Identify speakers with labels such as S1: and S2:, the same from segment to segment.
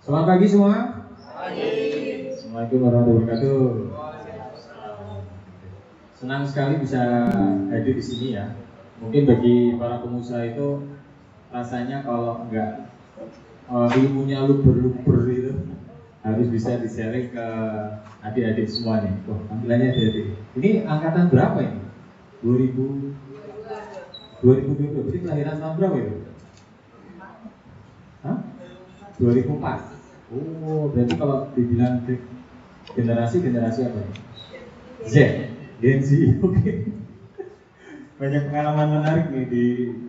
S1: Selamat pagi semua. Assalamualaikum warahmatullahi wabarakatuh. Senang sekali bisa hadir di sini ya. Mungkin bagi para pengusaha itu rasanya kalau enggak ilmunya luber-luber itu harus bisa di-sharing ke adik-adik semua nih. Wah, tampilannya adik-adik. Ini angkatan berapa ini? 2020. Berarti kelahiran tahun berapa itu? Hah? 2004. Oh, berarti kalau dibilang generasi apa ya? Z, Gen Z. Oke. Banyak pengalaman menarik nih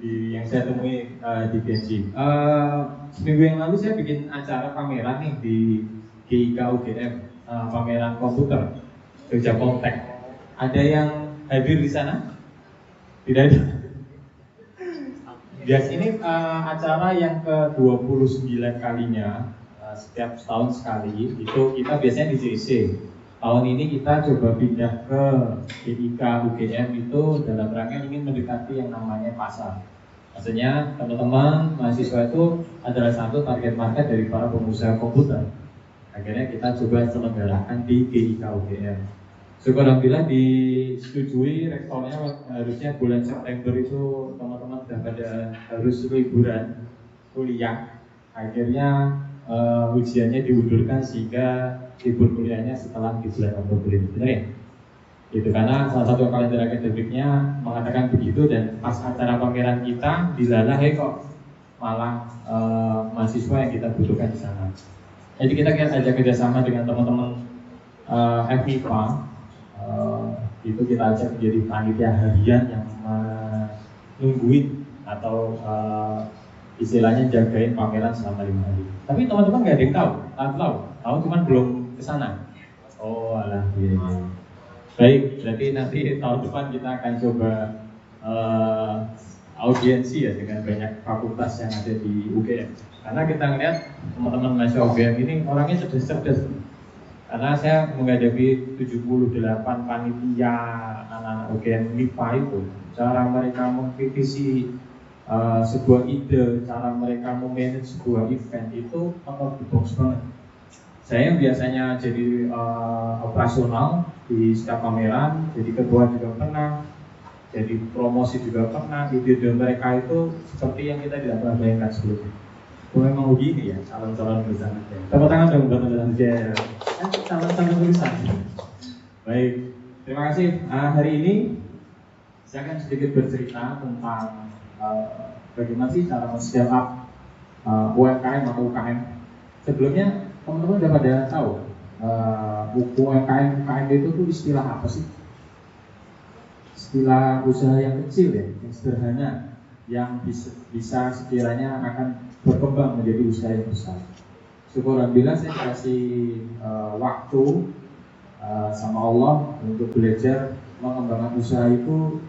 S1: di yang saya temui di Gen Z. Seminggu yang lalu saya bikin acara pameran nih di GIK UGM, pameran komputer Jogja Comtech. Ada yang hadir di sana? Tidak ada. Bias ini acara yang ke-29 kalinya, setiap setahun sekali. Itu kita biasanya di JC. Tahun ini kita coba pindah ke GIK UGM itu dalam rangka ingin mendekati yang namanya pasar. Maksudnya teman-teman mahasiswa itu adalah satu target market dari para pengusaha komputer. Akhirnya kita coba selenggarakan di GIK UGM. Alhamdulillah disetujui, rektornya harusnya bulan September itu teman-teman sudah pada harus liburan kuliah. Akhirnya ujiannya diundurkan sehingga libur kuliahnya setelah di bulan Oktober ini, benar ya? Itu karena salah satu kalender akademiknya mengatakan begitu, dan pas acara pameran kita dilalah kok malah mahasiswa yang kita butuhkan di sana. Jadi kita ajak kerjasama dengan teman-teman FMIPA. Itu kita ajak menjadi panitia harian yang nungguin atau istilahnya jagain pameran selama 5 hari. Tapi teman-teman nggak ada yang tahu cuman belum kesana. Oh alah, iya. Baik, berarti nanti tahun depan kita akan coba audiensi ya dengan banyak fakultas yang ada di UGM. Karena kita ngeliat teman-teman mahasiswa UGM ini orangnya cerdas-cerdas. Karena saya menghadapi 78 panitia anak-anak UGM MIPA itu, cara mereka mengkritisi sebuah ide, cara mereka memanage sebuah event itu out of the box banget. Saya biasanya jadi operasional di setiap pameran, jadi ketua juga pernah, jadi promosi juga pernah. Ide-ide mereka itu seperti yang kita tidak pernah bayangkan sebelumnya. Memang begini ya calon-calon tulisan. Tepuk tangan dong buat tulisan saya. Calon-calon tulisan. Baik, terima kasih. Hari ini saya akan sedikit bercerita tentang bagaimana sih cara men-scale up UMKM atau UKM. Sebelumnya teman-teman sudah pada tahu UMKM itu tuh istilah apa sih? Istilah usaha yang kecil ya, yang sederhana, yang bisa sekiranya akan berkembang menjadi usaha yang besar. Alhamdulillah saya dikasih waktu sama Allah untuk belajar mengembangkan usaha itu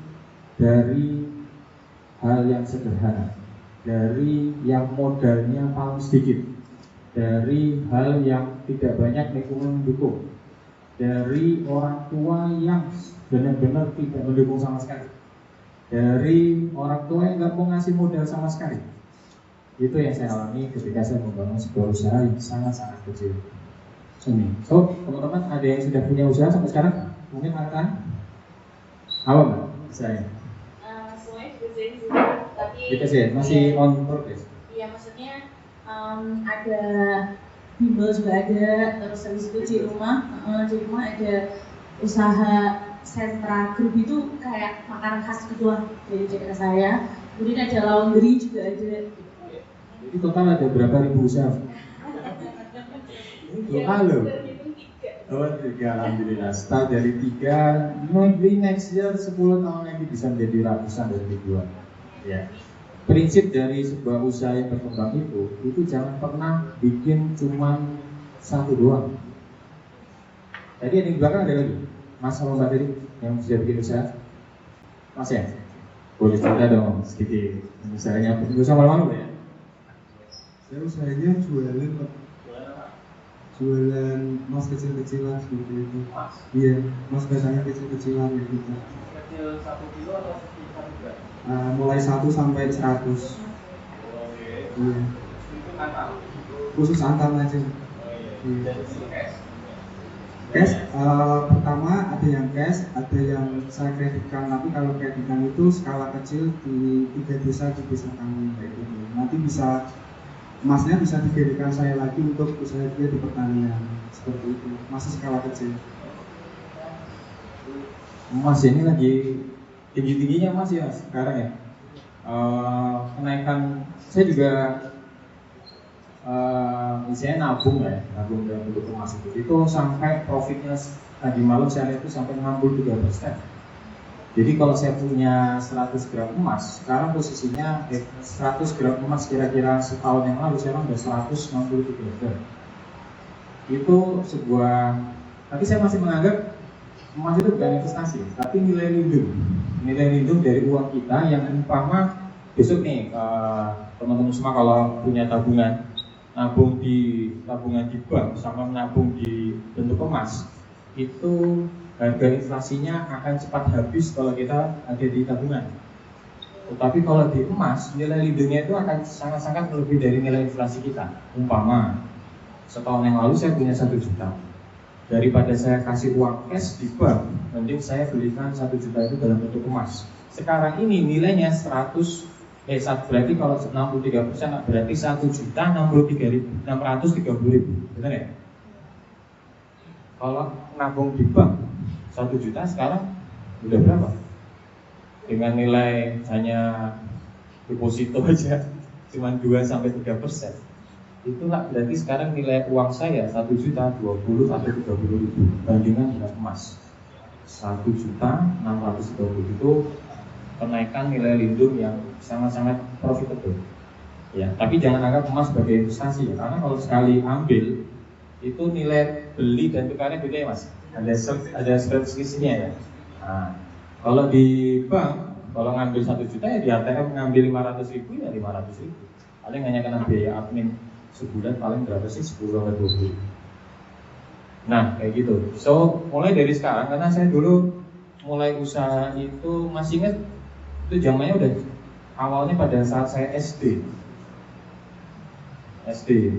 S1: dari hal yang sederhana, dari yang modalnya paling sedikit, dari hal yang tidak banyak lingkungan mendukung, dari orang tua yang benar-benar tidak mendukung sama sekali, dari orang tua yang nggak mau ngasih modal sama sekali. Itu yang saya alami ketika saya membangun sebuah usaha yang sangat-sangat kecil. Ini. So, teman-teman ada yang sudah punya usaha sampai sekarang? Mungkin akan apa mbak? Saya.
S2: Semuanya juga, tapi
S1: masih on progress.
S2: Iya, maksudnya ada bimbel juga ada, terus habis itu di rumah ada usaha sentra grup itu kayak makanan khas kedua dari daerah saya. Kemudian ada laundry juga ada.
S1: Jadi total ada berapa ribu usaha? Total loh. Oh 3, alhamdulillah. Start dari 3, maybe next year 10 tahun lagi bisa menjadi ratusan dan ribuan. Ya. Prinsip dari sebuah usaha yang berkembang itu jangan pernah bikin cuma satu doang. Tadi yang di belakang ada lagi, Mas sama Mbak tadi yang sudah bikin usaha. Mas ya? Boleh cerita dong sedikit. Misalnya, nggak usah malu-malu ya.
S3: Saya usahanya jualan Pak. Jualan mas kecil-kecilan seperti itu. Iya, mas biasanya kecil-kecilan gitu.
S1: Kecil 1 kilo atau 1 gram?
S3: Mulai 1 sampai 100.
S1: Oke.
S3: Iya.
S1: Itu
S3: Khusus Antam aja. Iya. Cash, pertama ada yang cash, ada yang saya kreditkan. Tapi kalau kreditkan itu skala kecil di 3 desa di desa kami kayak gitu. Nanti bisa emasnya bisa diberikan saya lagi untuk usaha dia di pertanian seperti itu. Masih skala kecil.
S1: Emas ini lagi tinggi-tingginya Mas ya sekarang ya. Kenaikan saya juga misalnya nabung dalam bentuk emas itu sampai profitnya tadi malam saya lihat itu sampai 63%. Jadi kalau saya punya 100 gram emas, sekarang posisinya 100 gram emas kira-kira setahun yang lalu sekarang udah 163 gram. Itu sebuah, tapi saya masih menganggap emas itu bukan investasi, tapi nilai lindung dari uang kita yang umpama besok nih teman-teman semua kalau punya tabungan, nabung di tabungan di bank sama menabung di bentuk emas, itu harga inflasinya akan cepat habis kalau kita ada di tabungan. Tetapi kalau di emas, nilai lindungnya itu akan sangat-sangat lebih dari nilai inflasi kita. Umpama setahun yang lalu saya punya 1 juta, daripada saya kasih uang cash di bank, mending saya belikan 1 juta itu dalam bentuk emas. Sekarang ini nilainya 100 berarti kalau 63% berarti 1.063.630.000, benar ya? Kalau nabung di bank 1 juta sekarang udah berapa? Dengan nilai hanya deposito aja cuma 2-3%. Itulah berarti sekarang nilai uang saya 1 juta 20 atau 30.000 bandingan dengan emas 1.630.000 itu kenaikan nilai lindung yang sangat-sangat profitable. Ya, tapi jangan anggap emas sebagai investasi ya, karena kalau sekali ambil itu nilai beli dan tukarnya beda ya Mas. Ada spreadsheet-nya ya. Nah, kalau di bank kalau ngambil 1 juta ya di ATM ngambil 500.000 ya 500.000. Paling hanya kena biaya admin sebulan paling berapa sih 10-20. Nah kayak gitu. So mulai dari sekarang karena saya dulu mulai usaha itu masih ingat itu zamannya udah awalnya pada saat saya SD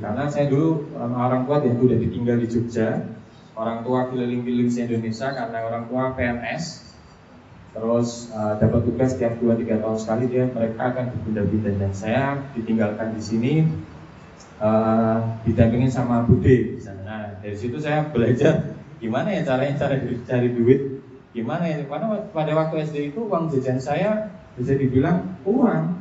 S1: karena saya dulu orang tua dia udah ditinggal di Jogja, orang tua keliling-keliling se Indonesia karena orang tua PNS, terus dapat tugas setiap 2-3 tahun sekali mereka akan berpindah-pindah dan saya ditinggalkan di sini didampingin sama Bude. Nah dari situ saya belajar gimana ya cara cari duit, gimana ya, karena pada waktu SD itu uang jajan saya bisa dibilang kurang.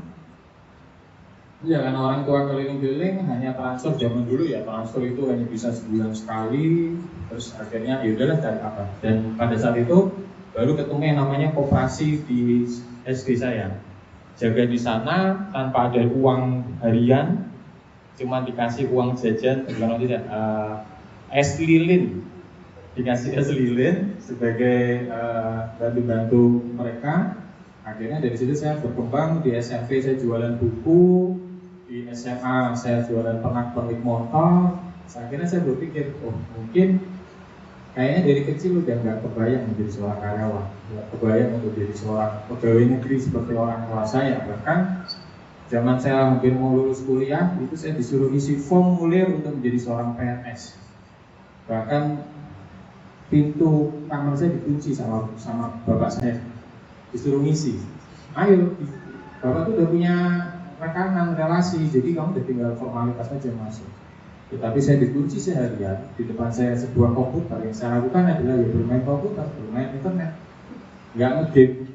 S1: Ya karena orang tua keliling-keliling hanya transfer zaman dulu ya, transfer itu hanya bisa sebulan sekali, terus akhirnya ya udahlah cari apa. Dan pada saat itu baru ketemu yang namanya koperasi di SD saya. Jaga di sana tanpa ada uang harian, cuma dikasih uang jajan, es lilin, dikasih es lilin sebagai bantu-bantu mereka. Akhirnya dari situ saya berkembang, di SMP saya jualan buku, di SMA saya jualan pernak-pernik motor. Akhirnya saya berpikir, oh mungkin kayaknya dari kecil udah nggak kebayang menjadi seorang karyawan, nggak kebayang untuk jadi seorang pegawai negeri seperti orang tua saya. Bahkan zaman saya hampir mau lulus kuliah, itu saya disuruh isi formulir untuk menjadi seorang PNS. Bahkan pintu kamar saya dikunci sama bapak saya, disuruh ngisi. Ayo, bapak tuh udah punya rekanan relasi, jadi kamu udah tinggal formalitas aja masuk. Tetapi saya dikunci seharian, di depan saya sebuah komputer. Yang saya lakukan adalah ya bermain komputer, bermain internet, nggak ngegame.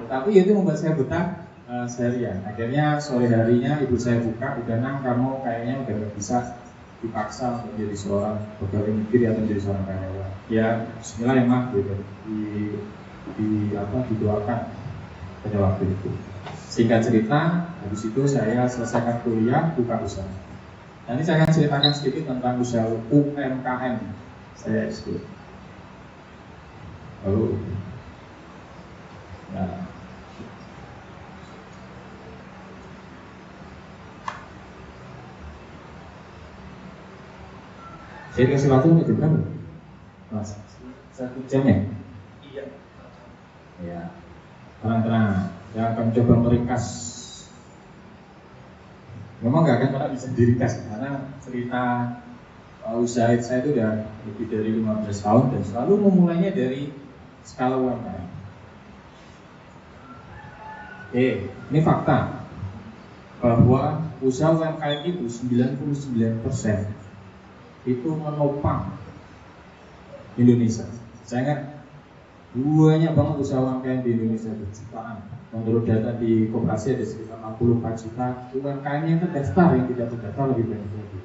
S1: Tetapi itu membuat saya betah seharian. Akhirnya sore harinya ibu saya buka, udah Nang, kamu kayaknya udah nggak bisa dipaksa untuk menjadi seorang pegawai negeri atau menjadi seorang karyawan. Ya Bismillah ya Mak, gitu. Didoakan pada waktu itu. Singkat cerita, habis itu saya selesaikan kuliah, buka usaha. Nanti saya akan ceritakan sedikit tentang usaha UMKM saya SD. Lalu, nah, saya dikasih waktu jam berapa? Mas, 1 jam ya? Iya. Ya, tenang. Saya akan coba meringkas. Memang nggak akan pernah bisa diringkas karena cerita usaha saya itu udah lebih dari 15 tahun dan selalu memulainya dari skala UMKM. Oke, ini fakta bahwa usaha UMKM itu 99% itu menopang Indonesia. Saya ingat banyak banget usaha UMKM di Indonesia, jutaan. Menurut data di koperasi ada sekitar 64 juta UMKM yang terdaftar, yang tidak terdaftar lebih banyak lagi.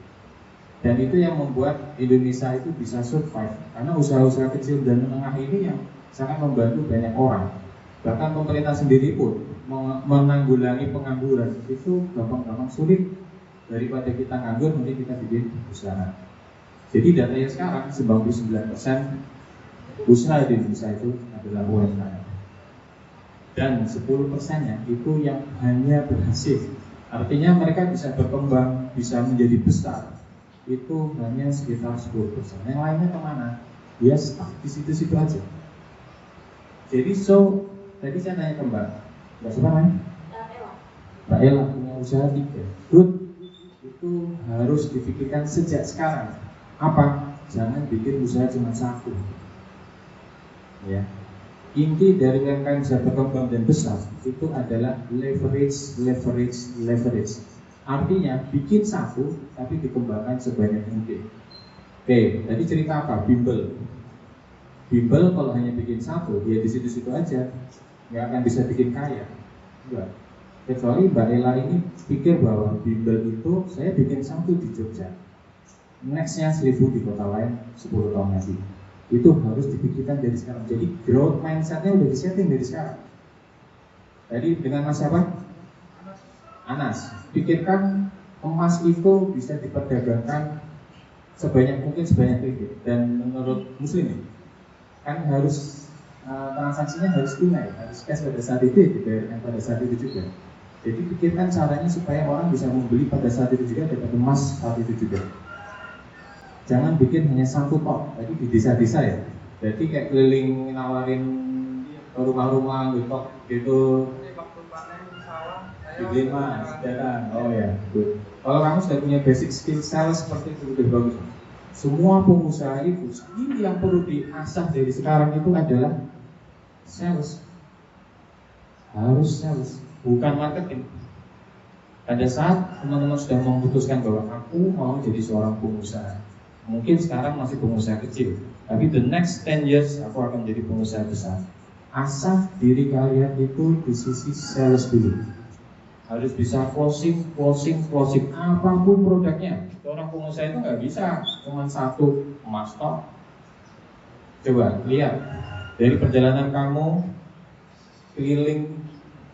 S1: Dan itu yang membuat Indonesia itu bisa survive karena usaha-usaha kecil dan menengah ini yang sangat membantu banyak orang. Bahkan pemerintah sendiri pun menanggulangi pengangguran itu gampang-gampang sulit. Daripada kita nganggur, mending kita bikin usaha. Jadi datanya sekarang 99% usaha di Indonesia itu adalah UMKM. Dan 10%-nya itu yang hanya berhasil. Artinya mereka bisa berkembang, bisa menjadi besar. Itu hanya sekitar 10%. Yang lainnya kemana? Ya stuck di situ-situ aja. Jadi tadi saya tanya ke Mbak siapa namanya? Mbak Ella punya usaha 3. Good. Itu harus dipikirkan sejak sekarang. Apa? Jangan bikin usaha cuma 1. Ya. Inti dari UMKM bisa berkembang dan besar itu adalah leverage. Artinya bikin 1 tapi dikembangkan sebanyak mungkin. Oke, tadi cerita apa? Bimbel kalau hanya bikin 1, ya di situ-situ aja, nggak akan bisa bikin kaya. Enggak. Kecuali Mbak Ella ini pikir bahwa bimbel itu saya bikin 1 di Jogja, nextnya 1000 di kota lain 10 tahun lagi. Itu harus dipikirkan dari sekarang. Jadi growth mindsetnya udah disetting dari sekarang. Tadi dengan Mas siapa? Anas. Pikirkan emas itu bisa diperdagangkan sebanyak mungkin sebanyak itu. Dan menurut Muslim kan harus transaksinya harus tunai, harus cash pada saat itu, dibayarkan pada saat itu juga. Jadi pikirkan caranya supaya orang bisa membeli pada saat itu juga, dapat emas saat itu juga. Jangan bikin hanya 1 tok. Tadi di desa-desa ya. Jadi kayak keliling nawarin ke rumah-rumah gitu. Bikin mas, jarang. Oh ya, good. Kalau kamu sudah punya basic skill sales seperti itu udah bagus. Semua pengusaha itu skill yang perlu diasah dari sekarang itu adalah sales. Harus sales, bukan marketing. Pada saat teman-teman sudah memutuskan bahwa aku mau jadi seorang pengusaha, mungkin sekarang masih pengusaha kecil, tapi the next 10 years aku akan menjadi pengusaha besar. Asah diri kalian itu di sisi sales dulu. Harus bisa closing. Apapun produknya. Seorang pengusaha itu nggak bisa cuma 1 emas tok. Coba lihat dari perjalanan kamu keliling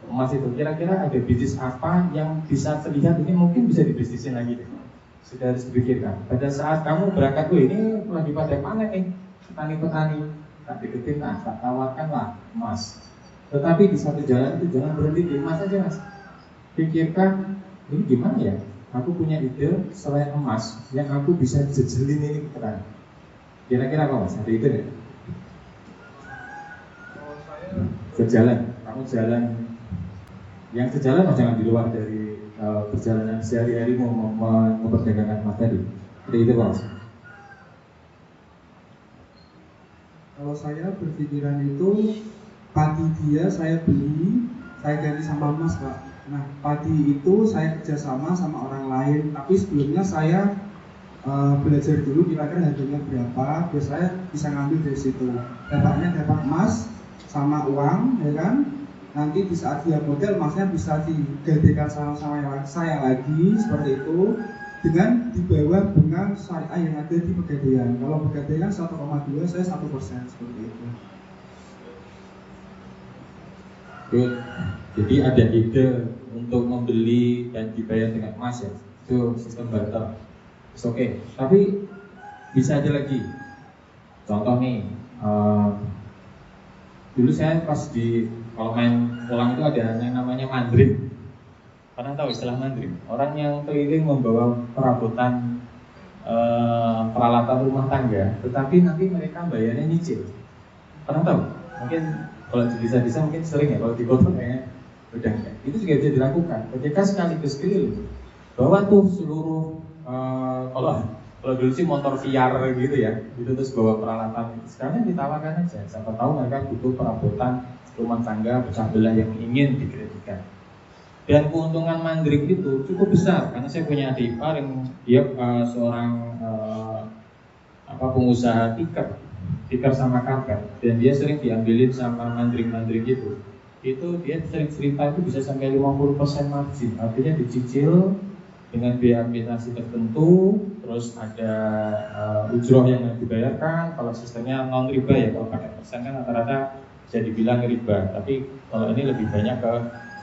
S1: emas itu, kira-kira ada bisnis apa yang bisa terlihat ini mungkin bisa dibisnisin lagi deh. Sudah harus dipikirkan. Pada saat kamu berangkat, ini lagi pada panen nih, petani-petani, tak deketin lah, tak tawarkan lah emas. Tetapi di satu jalan itu jangan berhenti di emas aja mas. Pikirkan, ini gimana ya? Aku punya ide selain emas yang aku bisa jejelin ini ke petani. Kira-kira apa mas? Ada ide nggak? Sejalan, kamu jalan. Yang sejalan jangan di luar dari perjalanan sehari-hari memperdagangkan emas tadi. Ada ide apa mas?
S3: Kalau saya berpikiran itu padi dia saya beli, saya ganti sama emas pak. Nah padi itu saya kerjasama sama orang lain, tapi sebelumnya saya belajar dulu kira-kira harganya berapa, biar saya bisa ngambil dari situ. Dapatnya dapat emas sama uang, ya kan? Nanti di saat dia modal emasnya bisa digantikan sama saya lagi seperti itu. Dengan di bawah bunga syariah yang ada di Pegadaian. Kalau Pegadaian 1,2, saya 1% seperti itu.
S1: Good. Jadi ada ide untuk membeli dan dibayar dengan emas ya. Itu sistem barter. It's okay. Tapi bisa aja lagi. Contoh nih, dulu saya pas kalau main pulang itu ada yang namanya mandrin. Pernah tahu istilah mandrin? Orang yang keliling membawa perabotan peralatan rumah tangga, tetapi nanti mereka bayarnya nyicil. Pernah tahu? Mungkin kalau di desa-desa mungkin sering ya, kalau di kota kayaknya udah enggak. Itu juga bisa dilakukan. Ketika sekaligus keliling, bawa tuh seluruh kalau dulu sih motor VR gitu ya, itu terus bawa peralatan. Sekarang ditawarkan aja, siapa tahu mereka butuh perabotan rumah tangga pecah belah yang ingin dikreditkan. Dan keuntungan Mandiri itu cukup besar karena saya punya adik ipar yang dia seorang pengusaha tikar sama karpet, dan dia sering diambilin sama Mandiri gitu. Itu dia sering cerita itu bisa sampai 50% margin, artinya dicicil dengan biaya administrasi tertentu, terus ada ujroh yang dibayarkan. Kalau sistemnya non riba ya, kalau pakai persen kan rata-rata bisa dibilang riba, tapi kalau ini lebih banyak ke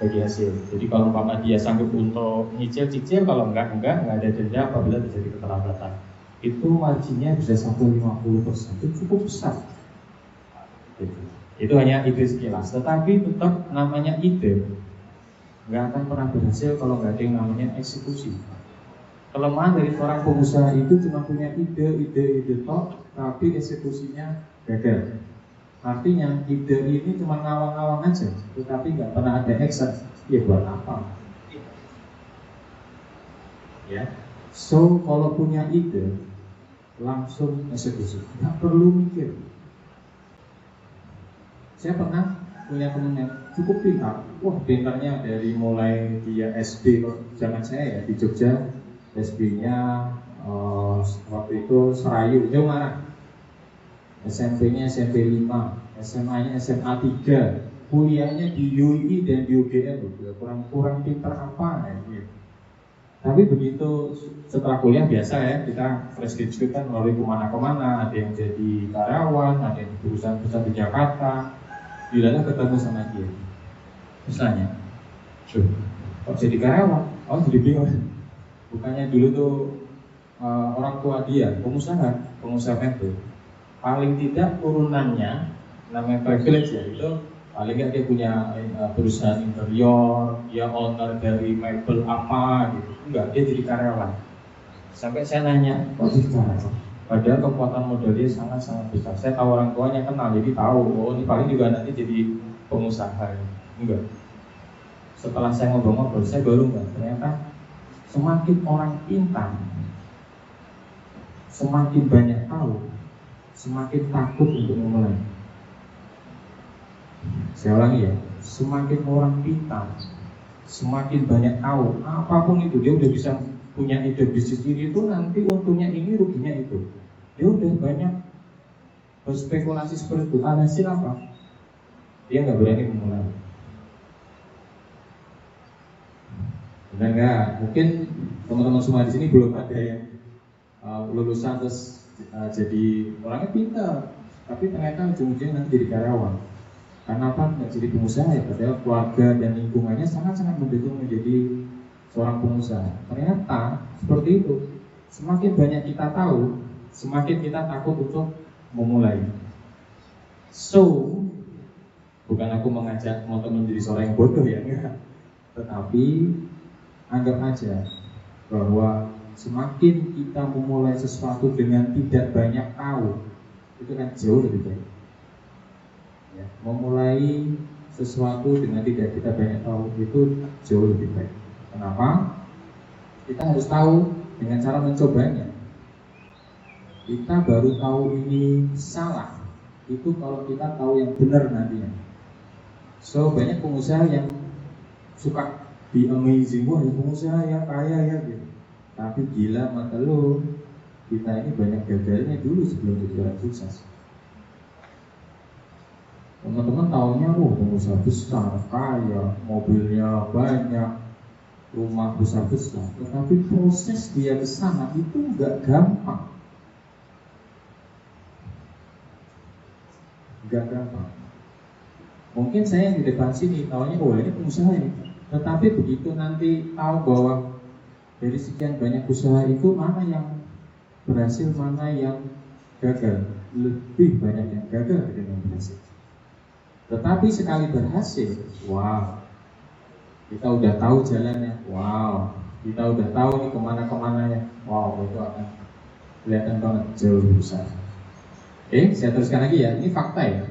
S1: bagi hasil. Jadi kalau umpama dia sanggup untuk nyicil, kalau enggak ada denda apabila terjadi keterlambatan. Itu marginnya bisa sampai 50%, itu cukup besar. Itu hanya ide sekilas, tetapi tetap namanya ide nggak akan pernah berhasil kalau nggak ada yang namanya eksekusi. Kelemahan dari seorang pengusaha itu cuma punya ide tok, tapi eksekusinya gagal. Artinya ide ini cuma ngawang-ngawang aja, tetapi nggak pernah ada action. Ya buat apa? Ya. So kalau punya ide langsung eksekusi, nggak perlu mikir. Saya pernah punya teman yang cukup pintar. Wah, pintarnya dari mulai dia SD zaman saya ya di Jogja, SD-nya waktu itu Serayu, Jawa Barat. SMP-nya SMP 5, SMA-nya SMA 3, kuliahnya di UI dan di UGM. Kurang pintar apa ya gitu. Tapi begitu setelah kuliah biasa ya, kita fresh graduate kan melalui kemana-kemana. Ada yang jadi karyawan, ada yang di perusahaan besar di Jakarta. Bilangnya ketemu sama dia, misalnya, kok jadi karyawan? Oh jadi bingung. Bukannya dulu tuh orang tua dia pengusaha mebel. Paling tidak turunannya, namanya privilege ya, itu paling nggak dia punya perusahaan interior, dia owner dari mebel apa gitu. Enggak, dia jadi karyawan. Sampai saya nanya, kok jadi karyawan? Padahal kekuatan modal dia sangat-sangat besar. Saya tahu orang tuanya kenal, jadi tahu, oh ini paling juga nanti jadi pengusaha. Enggak. Setelah saya ngobrol-ngobrol, saya baru enggak. Ternyata semakin orang pintar, semakin banyak tahu, semakin takut untuk memulai. Saya ulangi ya, semakin orang pintar, semakin banyak tahu, apapun itu dia udah bisa punya ide bisnis ini, itu nanti untungnya ini, ruginya itu. Dia udah banyak berspekulasi seperti itu. Hasil apa? Dia nggak berani memulai. Benar nggak? Mungkin teman-teman semua di sini belum ada yang lulusan terus jadi orangnya pintar, tapi ternyata ujung-ujungnya nanti jadi karyawan. Karena apa? Nggak jadi pengusaha ya, padahal keluarga dan lingkungannya sangat-sangat mendukung menjadi seorang pengusaha. Ternyata seperti itu. Semakin banyak kita tahu, semakin kita takut untuk memulai. So, bukan aku mengajak teman-teman menjadi seorang yang bodoh ya, enggak. Tetapi anggap aja bahwa semakin kita memulai sesuatu dengan tidak banyak tahu, itu kan jauh lebih baik. Ya, memulai sesuatu dengan tidak kita banyak tahu itu jauh lebih baik. Kenapa? Kita harus tahu dengan cara mencobanya. Kita baru tahu ini salah itu kalau kita tahu yang benar nantinya. So banyak pengusaha yang suka di amazing, wah ya pengusaha ya kaya ya gitu. Tapi gila mata lo, kita ini banyak gagalnya dulu sebelum jadi orang sukses. Teman-teman tahunya, pengusaha besar, kaya, mobilnya banyak, rumah besar-besar. Tetapi proses dia ke sana itu nggak gampang. Nggak gampang. Mungkin saya yang di depan sini tahunya, ini pengusaha ini. Tetapi begitu nanti tahu bahwa dari sekian banyak usaha itu mana yang berhasil, mana yang gagal, lebih banyak yang gagal daripada yang berhasil. Tetapi sekali berhasil, wow, kita udah tahu jalannya, wow, kita udah tahu nih kemana-kemananya, wow, itu akan kelihatan banget jauh lebih besar. Saya teruskan lagi ya, ini fakta ya.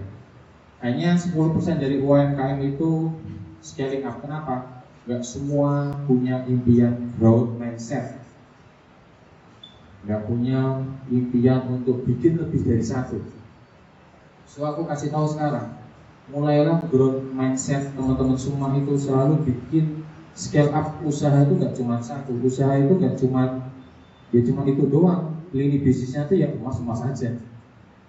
S1: Hanya 10% dari UMKM itu scaling up. Kenapa? nggak semua punya impian growth mindset, nggak punya impian untuk bikin lebih dari satu. So aku kasih tahu sekarang, mulailah growth mindset teman-teman semua itu selalu bikin scale up usaha itu nggak cuma satu, usaha itu nggak cuma itu doang, lini bisnisnya tuh ya emas aja.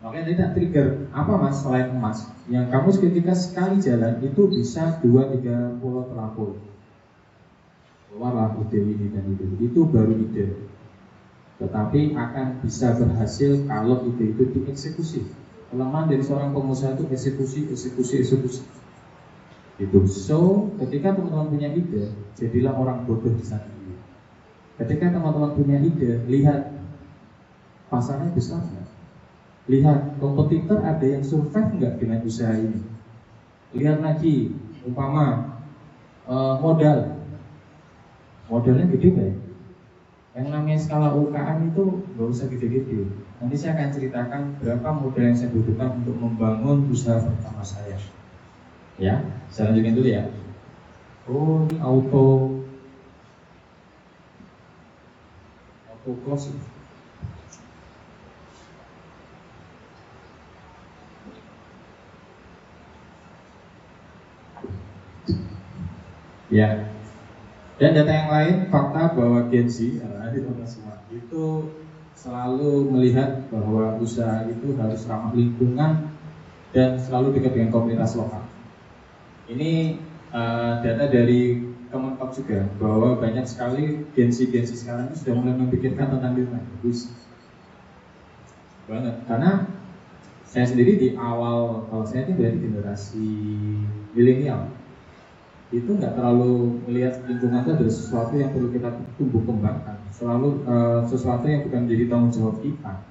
S1: Makanya tidak trigger apa mas selain emas, yang kamu ketika sekali jalan itu bisa 2-3 pulau terlampau. Keluarlah ide ini dan itu baru ide. Tetapi akan bisa berhasil kalau ide itu dieksekusi. Kelemahan dari seorang pengusaha itu eksekusi. Itu. So, ketika teman-teman punya ide, jadilah orang bodoh di sana. Ketika teman-teman punya ide, lihat pasarnya besar nggak? Lihat kompetitor ada yang survive nggak dengan usaha ini? Lihat lagi, umpama modalnya gede nggak? Yang namanya skala UKM itu nggak usah gede-gede. Nanti saya akan ceritakan berapa modal yang saya butuhkan untuk membangun usaha pertama saya. Ya, saya lanjutin dulu ya. Oh, ini auto close. Ya. Dan data yang lain, fakta bahwa Gen Z, semua itu selalu melihat bahwa usaha itu harus ramah lingkungan dan selalu dekat dengan komunitas lokal. Ini data dari Kemenpop juga, bahwa banyak sekali Gen Z sekarang ini sudah mulai memikirkan tentang lingkungan. Bagus banget, karena saya sendiri di awal, kalau saya itu dari generasi milenial, itu nggak terlalu melihat lingkungan itu adalah sesuatu yang perlu kita tumbuh kembangkan, selalu sesuatu yang bukan menjadi tanggung jawab kita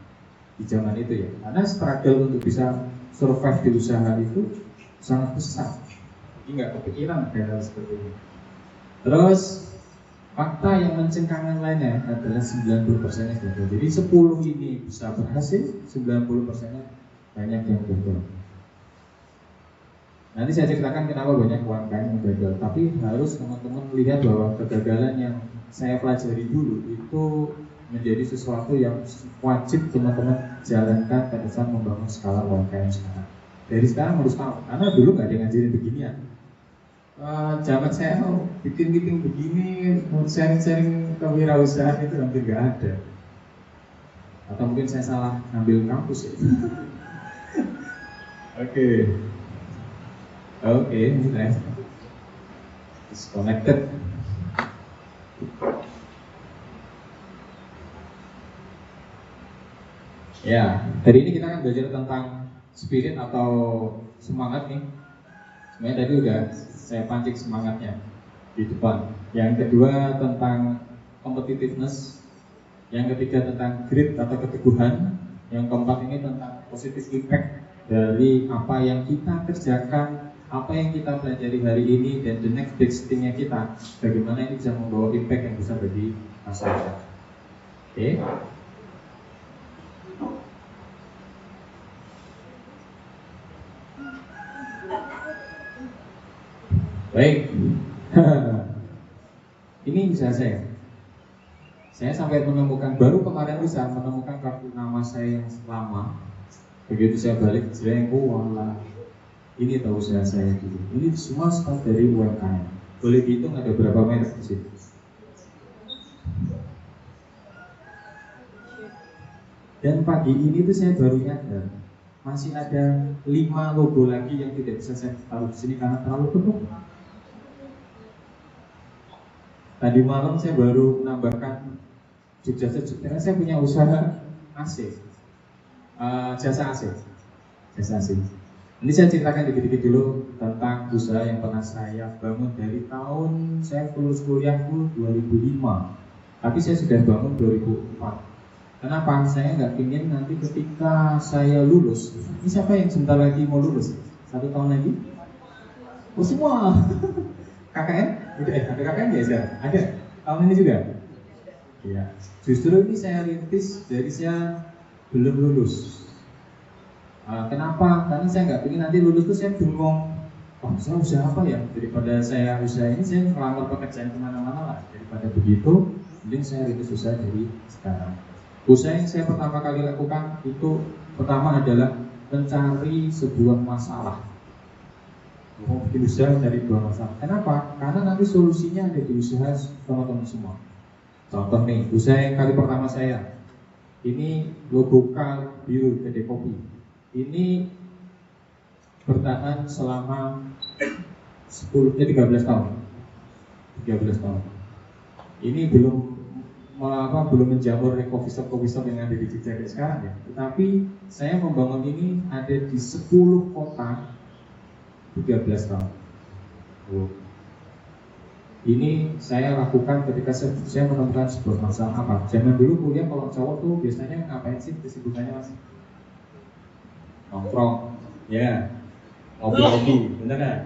S1: di zaman itu ya, karena struggle untuk bisa survive di usaha itu sangat besar, jadi nggak kepikiran hal seperti ini. Terus fakta yang mencengkangkan lainnya adalah 90%-nya gagal. Jadi 10 ini bisa berhasil, 90%-nya banyak yang gagal. Nanti saya ceritakan kenapa banyak UMKM yang gagal. Tapi harus teman-teman melihat bahwa kegagalan yang saya pelajari dulu itu menjadi sesuatu yang wajib teman-teman jalankan pada saat membangun skala UMKM sekarang. Dari sekarang harus tahu, karena dulu nggak ada yang ngajarin beginian. Zaman saya bikin begini, sharing kewirausahaan itu hampir nggak ada. Atau mungkin saya salah ngambil kampus ya. Oke, nice. Disconnected. Ya, hari ini kita akan belajar tentang spirit atau semangat nih. Sebenarnya tadi udah saya pancing semangatnya di depan. Yang kedua tentang competitiveness. Yang ketiga tentang grit atau keteguhan. Yang keempat ini tentang positive impact dari apa yang kita kerjakan, apa yang kita pelajari hari ini, dan the next big thing-nya kita, bagaimana ini bisa membawa impact yang besar bagi masyarakat. Oke. Baik. Ini bisa saya sampai menemukan, baru kemarin bisa menemukan kartu nama saya yang lama. Begitu saya balik, wala, ini tahu saya dulu. Ini semua start dari UMKM. Boleh dihitung ada berapa merek di sini? Dan pagi ini tuh saya baru nyadar masih ada 5 logo lagi yang tidak bisa saya taruh di sini karena terlalu penuh. Tadi malam saya baru menambahkan Jogja Sejuk, karena saya punya usaha AC, jasa AC. Ini saya ceritakan dikit-dikit dulu tentang usaha yang pernah saya bangun dari tahun saya lulus kuliah 2005, tapi saya sudah bangun 2004. Kenapa? Saya nggak ingin nanti ketika saya lulus, ini siapa yang sebentar lagi mau lulus? 1 tahun lagi? Oh semua. KKN? Udah ada KKN ya sekarang? Ada? Tahun ini juga? Iya. Justru ini saya rintis dari saya belum lulus. Kenapa? Karena saya nggak ingin nanti lulus tuh saya bingung oh saya usaha apa ya, daripada saya usaha ini saya ngelamar pekerjaan kemana-mana lah, daripada begitu mending saya rintis usaha dari sekarang. Usaha yang saya pertama kali lakukan itu pertama adalah mencari sebuah masalah. Mau bikin usaha dari dua masalah. Kenapa? Karena nanti solusinya ada di usaha teman-teman semua. Contoh nih, usaha yang kali pertama saya, ini logo K biru Kedai Kopi. Ini bertahan selama 13 tahun. 13 tahun. Ini belum menjamur coffee shop yang ada di Jogja sekarang ya. Tetapi saya membangun ini ada di 10 kota 13 tahun. Ini saya lakukan ketika saya menemukan sebuah masalah apa. Zaman dulu kuliah kalau cowok tuh biasanya ngapain sih kesibukannya mas? Nongkrong, ya, ngopi-ngopi, bener kan?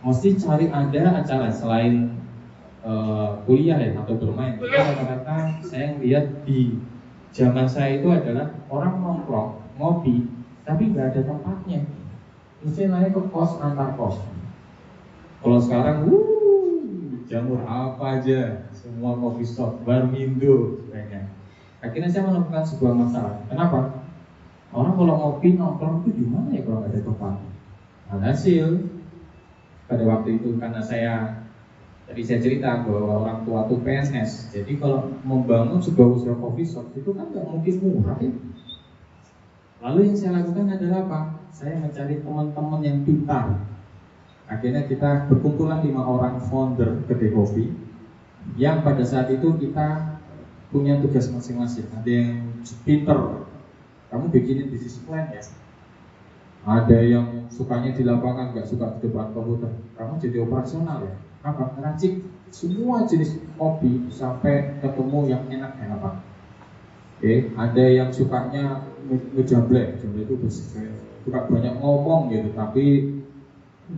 S1: Mesti cari ada acara selain kuliah ya atau bermain. Rata-rata saya lihat di zaman saya itu adalah orang nongkrong, ngopi, tapi nggak ada tempatnya. Mesti naik ke kos antar kos. Kalau sekarang, jamur apa aja, semua coffee shop, barmindo, sebagainya. Akhirnya saya menemukan sebuah masalah. Kenapa? Orang kalau ngopi nongkrong itu gimana ya kalau nggak ada tempat? Hasil pada waktu itu karena tadi saya cerita bahwa orang tua tuh PNS. Jadi kalau membangun sebuah usaha coffee shop itu kan nggak mungkin murah ya. Lalu yang saya lakukan adalah apa? Saya mencari teman-teman yang pintar. Akhirnya kita berkumpulan 5 orang founder kedai kopi yang pada saat itu kita punya tugas masing-masing. Ada yang pintar, kamu bikinin bisnis plan ya. Ada yang sukanya di lapangan, nggak suka di depan komputer, kamu jadi operasional ya. Apa? Ngeracik semua jenis kopi sampai ketemu yang enak-enak apa. Oke, ada yang sukanya ngejablek, itu suka banyak ngomong gitu, tapi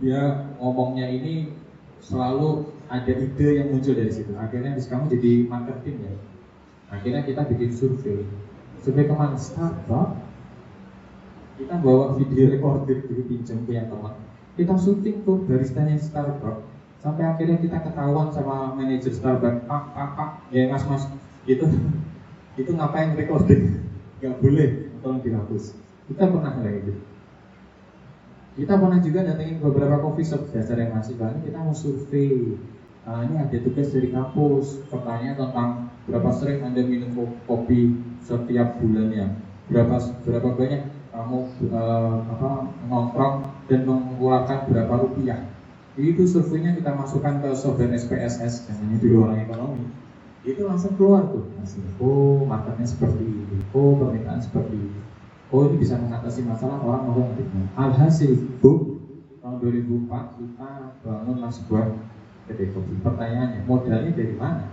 S1: dia ngomongnya ini selalu ada ide yang muncul dari situ. Akhirnya kamu jadi marketing ya. Akhirnya kita bikin survei kemana? Starbucks. Kita bawa video recorder dulu, pinjam punya teman. Kita syuting tuh baristanya Starbucks. Sampai akhirnya kita ketahuan sama manajer Starbucks, Pak, ya mas, itu ngapain recording? Gak boleh, tolong dihapus. Kita pernah kayak gitu. Kita pernah juga datengin beberapa coffee shop dasar yang masih banyak. Kita mau survei. Ini ada tugas dari kampus. Pertanyaan tentang berapa sering Anda minum kopi setiap bulannya, berapa banyak kamu nongkrong dan mengeluarkan berapa rupiah. Itu surveinya kita masukkan ke software SPSS, namanya dulu orang ekonomi. Itu langsung keluar tuh, marketnya seperti ini, permintaan seperti ini. Ini bisa mengatasi masalah orang mau ngerti. Alhasil, tahun 2004 kita bangunlah sebuah kedai kopi. Pertanyaannya, modalnya dari mana?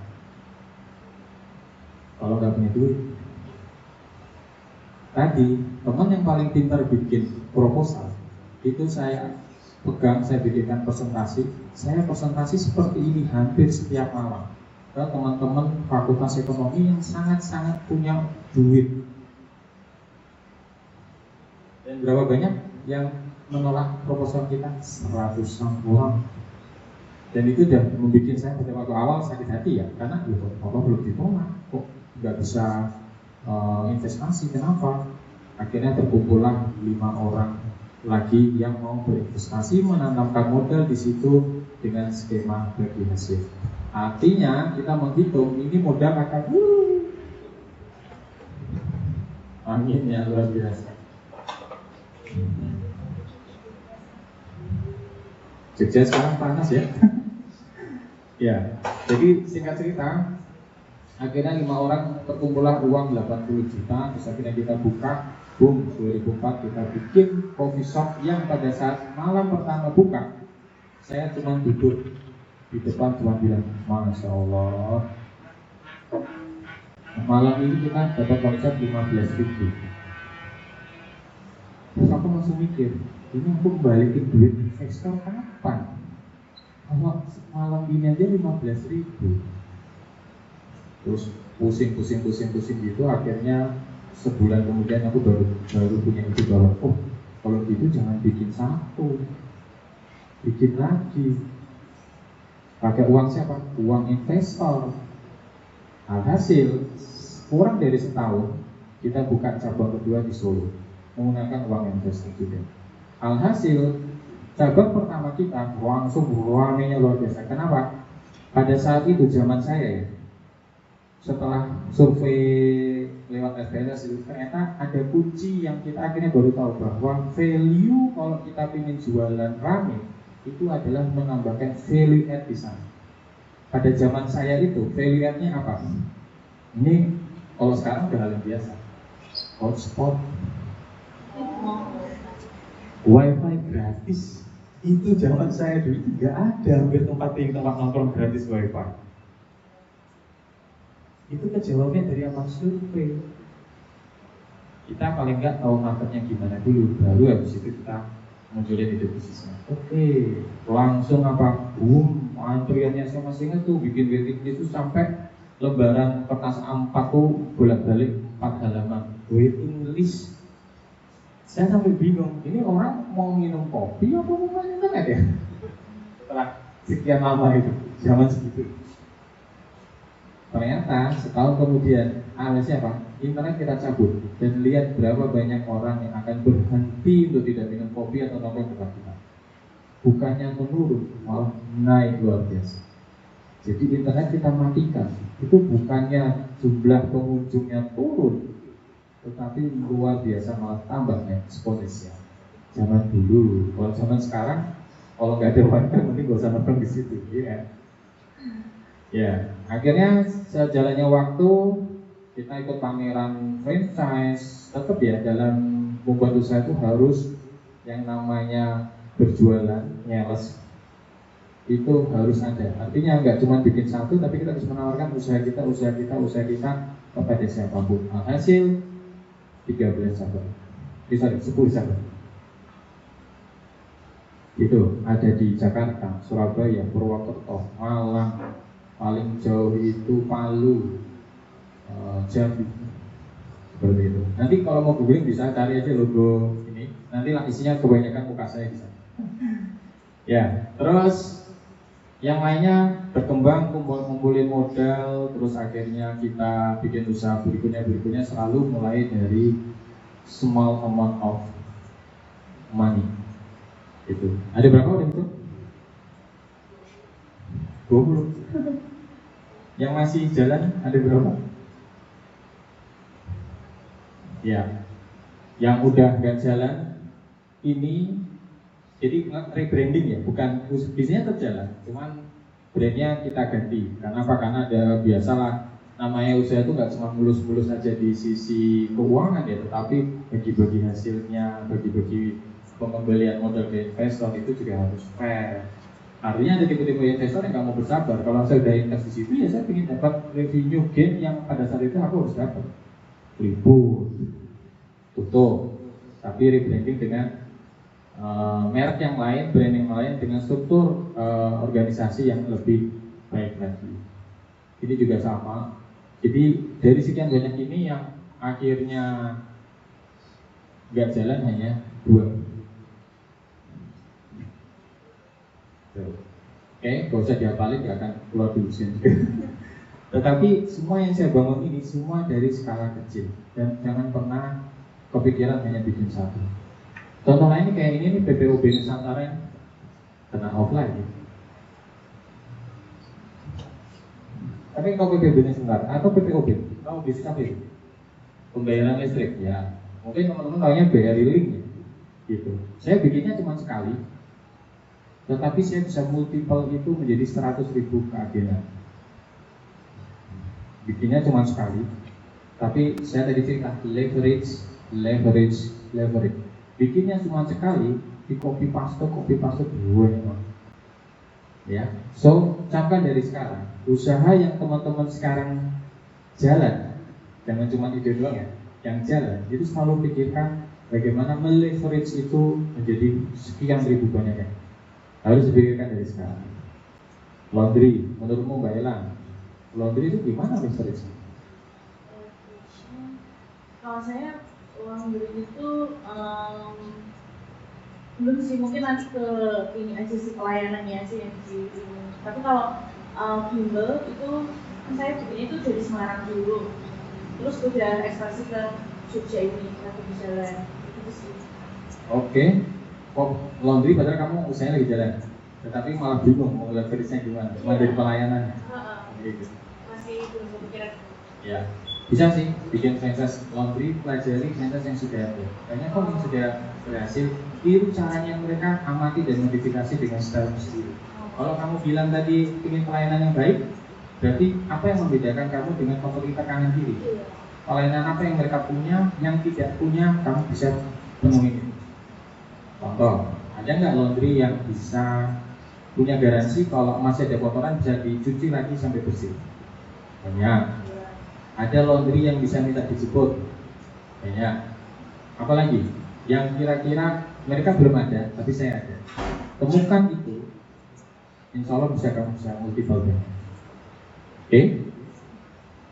S1: Kalau nggak punya duit. Tadi, teman yang paling pintar bikin proposal, itu saya pegang, saya bikinkan presentasi. Saya presentasi seperti ini hampir setiap malam ke teman-teman fakultas ekonomi yang sangat-sangat punya duit. Dan berapa banyak yang menolak proposal kita? 100-an orang. Dan itu udah membuat saya pada waktu awal sakit hati ya, karena apa belum ditolak, kok nggak bisa investasi. Kenapa? Akhirnya terkumpullah 5 orang lagi yang mau berinvestasi, menanamkan modal di situ dengan skema bagi hasil. Artinya kita menghitung ini modal akan amin ya luar biasa. Jogja sekarang panas ya. Ya, jadi singkat cerita, akhirnya 5 orang terkumpullah uang 80 juta. Terus akhirnya kita buka, 2004 kita bikin coffee shop yang pada saat malam pertama buka, saya cuma duduk di depan cuma bilang, Masya Allah, malam ini kita dapat konsep 15.000. Terus aku langsung mikir, ini aku balikin duit investor kapan? Kalau malam ini aja 15.000. Terus pusing gitu. Akhirnya sebulan kemudian aku baru punya ide bahwa kalau gitu jangan bikin satu, bikin lagi. Pakai uang siapa? Uang investor. Alhasil kurang dari setahun kita buka cabang kedua di Solo menggunakan uang investor juga. Alhasil cabang pertama kita langsung ramainya luar biasa. Kenapa? Pada saat itu zaman saya ya, setelah survei lewat FBS itu ternyata ada kunci yang kita akhirnya baru tahu bahwa value kalau kita ingin jualan rame itu adalah menambahkan value add di sana. Pada zaman saya itu value add-nya apa? Ini kalau sekarang udah hal yang biasa. Hotspot, wifi gratis. Itu zaman saya dulu nggak ada hampir tempat nongkrong gratis wifi. Itu kejawabnya dari apa? Survei. Kita paling nggak tahu marketnya gimana dulu, baru habis itu kita munculin ide bisnisnya. Oke, langsung apa? Boom, antriannya saya masih ingat tuh bikin waiting list itu sampai lembaran kertas A4 tuh bolak-balik 4 halaman waiting list. Saya sampai bingung, ini orang mau minum kopi apa mau main internet ya? Setelah sekian lama itu, zaman segitu. Ternyata setahun kemudian alasnya apa? Internet kita cabut dan lihat berapa banyak orang yang akan berhenti untuk tidak minum kopi atau nongkrong tempat kita. Bukannya menurun, malah naik luar biasa. Jadi internet kita matikan, itu bukannya jumlah pengunjungnya turun, tetapi luar biasa malah tambahnya eksponensial. Zaman dulu, kalau zaman sekarang, kalau nggak ada wifi, mending nggak usah nongkrong di situ, ya. Ya, akhirnya sejalannya waktu kita ikut pameran franchise. Tetap ya dalam membuat usaha itu harus yang namanya berjualan, nyales itu harus ada. Artinya nggak cuma bikin satu, tapi kita harus menawarkan usaha kita kepada siapapun. Hasil 13 sahabat, 10 sahabat. Itu ada di Jakarta, Surabaya, Purwokerto, Malang. Paling jauh itu Palu, Jambi, seperti itu. Nanti kalau mau googling bisa cari aja logo ini. Nanti lah isinya kebanyakan muka saya di sana. Ya, terus yang lainnya berkembang, ngumpulin modal, terus akhirnya kita bikin usaha berikutnya selalu mulai dari small amount of money. Itu. Ada berapa udah itu? 20. Yang masih jalan ada berapa? Ya, yang udah nggak jalan ini jadi rebranding ya, bukan bisnisnya tetap jalan, cuman brandnya kita ganti. Karena apa? Karena ada biasalah namanya usaha itu nggak cuma mulus-mulus aja di sisi keuangan ya, tetapi bagi-bagi hasilnya, bagi-bagi pengembalian modal ke investor itu juga harus fair. Artinya ada tipe-tipe investor yang nggak mau bersabar. Kalau saya udah invest di situ ya saya ingin dapat revenue gain yang pada saat itu aku harus dapat. Ribut, tutup, tapi rebranding dengan merek yang lain, brand yang lain dengan struktur organisasi yang lebih baik lagi. Ini juga sama. Jadi dari sekian banyak ini yang akhirnya nggak jalan hanya 2. Oke, gak usah dihafalin, gak akan keluar di usin. Tetapi semua yang saya bangun ini semua dari skala kecil dan jangan pernah kepikiran hanya bikin satu. Contoh lain kayak ini nih, PPOB Nusantara yang kena offline. Tapi kalau PPOB Nusantara atau PPOB, kalau bisnis apa itu? Pembayaran listrik ya. Mungkin teman-teman tahunya BRI Link ya. Gitu. Saya bikinnya cuma sekali. Tetapi saya bisa multiple itu menjadi 100.000 keagenan. Bikinnya cuma sekali. Tapi saya tadi cerita leverage. Bikinnya cuma sekali, di copy paste banyak. Ya, so camkan dari sekarang. Usaha yang teman-teman sekarang jalan, jangan cuma ide doang ya. Yang jalan, itu selalu pikirkan bagaimana meleverage itu menjadi sekian ribu banyaknya. Harus dipikirkan dari sekarang. Laundry, menurutmu Mbak Elang, laundry itu gimana leverage?
S2: Kalau saya laundry itu Belum sih, mungkin nanti ke ini aja sih, pelayanannya sih yang di ini. Tapi kalau bimbel itu kan saya bikinnya itu dari Semarang dulu, terus udah ekspansi ke Jogja ini, lagi di jalan itu sih.
S1: Oke. Oh, laundry padahal kamu usahanya lagi jalan, tetapi malah bingung mau lihat kerisnya gimana, cuma dari pelayanannya. Gitu.
S2: Masih belum kepikiran.
S1: Ya, bisa sih bikin franchise laundry, pelajari franchise yang sudah ada. Banyak kok yang sudah berhasil. Itu caranya mereka amati dan modifikasi dengan style sendiri. Kalau kamu bilang tadi ingin pelayanan yang baik, berarti apa yang membedakan kamu dengan kompetitor kanan kiri? Pelayanan apa yang mereka punya, yang tidak punya, kamu bisa penuhi. Contoh, ada nggak laundry yang bisa punya garansi kalau masih ada kotoran bisa dicuci lagi sampai bersih? Banyak. Ada laundry yang bisa minta dijemput? Banyak. Apalagi yang kira-kira mereka belum ada, tapi saya ada. Temukan itu, insya Allah bisa kamu bisa multiple. Oke?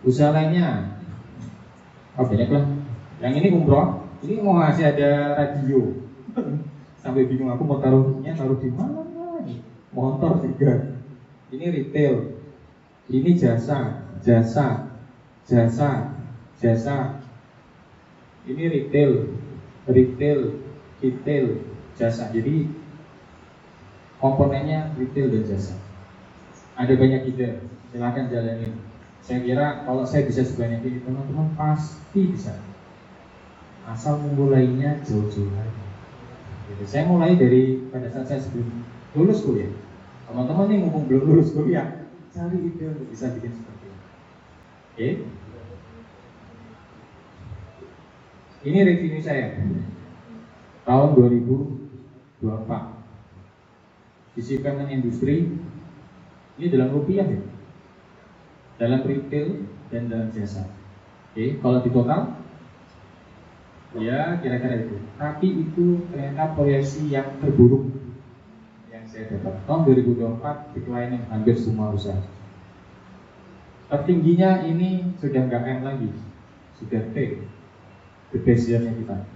S1: Usaha lainnya, banyak lah. Yang ini umroh, ini mau ngasih ada radio. Sampai bingung aku mau taruh di mana nih? Motor juga. Ini retail. Ini jasa. Ini retail, jasa. Jadi komponennya retail dan jasa. Ada banyak ide, silahkan jalanin. Saya kira kalau saya bisa sebanyak ini, teman-teman pasti bisa. Asal memulainya jauh-jauh hari. Jadi, saya mulai dari pada saat saya sebelum lulus kuliah. Teman-teman nih mumpung belum lulus kuliah, cari ide untuk bisa bikin seperti ini. Oke? Ini revenue saya tahun 2024. Sisi payment industri ini dalam rupiah ya, dalam retail dan dalam jasa. Oke, kalau di total ya kira-kira itu. Tapi itu ternyata proyeksi yang terburuk yang saya dapat. Tahun 2024 declining hampir semua usaha. Tertingginya ini sudah nggak M lagi, sudah T, the best year-nya kita.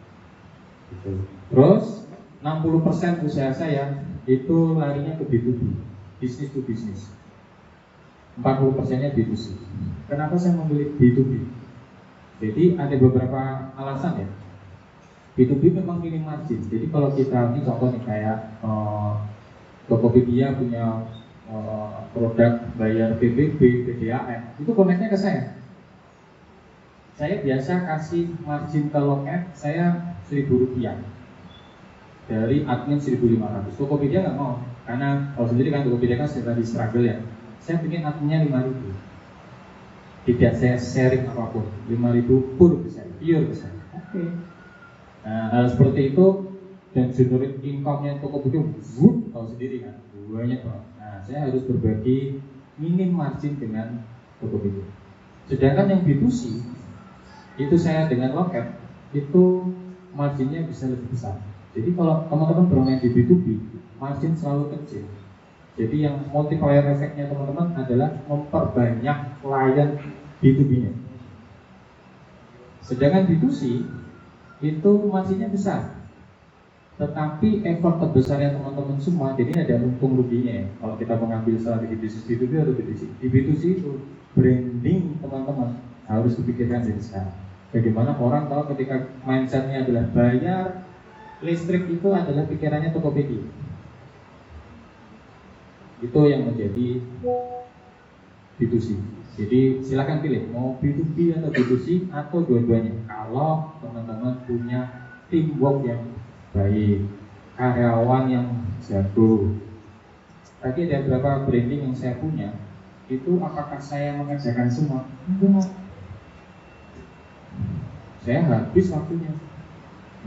S1: Gitu. Terus 60% usaha saya itu larinya ke B2B, business to business. 40%-nya B2C. Kenapa saya memilih B2B? Jadi ada beberapa alasan ya. B2B memang minim margin. Jadi kalau kita ini contoh nih kayak Tokopedia punya produk bayar PBB, PDAM, itu koneknya ke saya. Saya biasa kasih margin ke loket saya Rp1.000 dari admin 1.500. Tokopedia nggak mau, karena kalau sendiri kan Tokopedia kan sudah di struggle ya. Saya bikin adminnya 5.000. Tidak saya sharing apapun, 5.000 pur ke saya, pure ke saya. Oke. Nah, hal seperti itu dan generate income-nya Tokopedia, tahu sendiri kan, banyak banget. Nah, saya harus berbagi minim margin dengan Tokopedia. Sedangkan yang B2C itu saya dengan loket itu marginnya bisa lebih besar. Jadi kalau teman-teman bermain di B2B, margin selalu kecil. Jadi yang multiplier efeknya teman-teman adalah memperbanyak klien B2B-nya. Sedangkan B2C itu marginnya besar, tetapi effort terbesarnya teman-teman semua, jadi ada untung ruginya ya. Kalau kita mengambil strategi bisnis B2B atau B2C, di B2C itu branding teman-teman harus dipikirkan dari sekarang. Bagaimana orang tahu ketika mindsetnya adalah bayar listrik itu adalah pikirannya Tokopedia. Itu yang menjadi B2C. Jadi silakan pilih mau B2B atau B2C atau dua-duanya. Kalau teman-teman punya teamwork yang baik, karyawan yang jago. Tadi ada beberapa branding yang saya punya. Itu apakah saya mengerjakan semua? Enggak. Saya habis waktunya.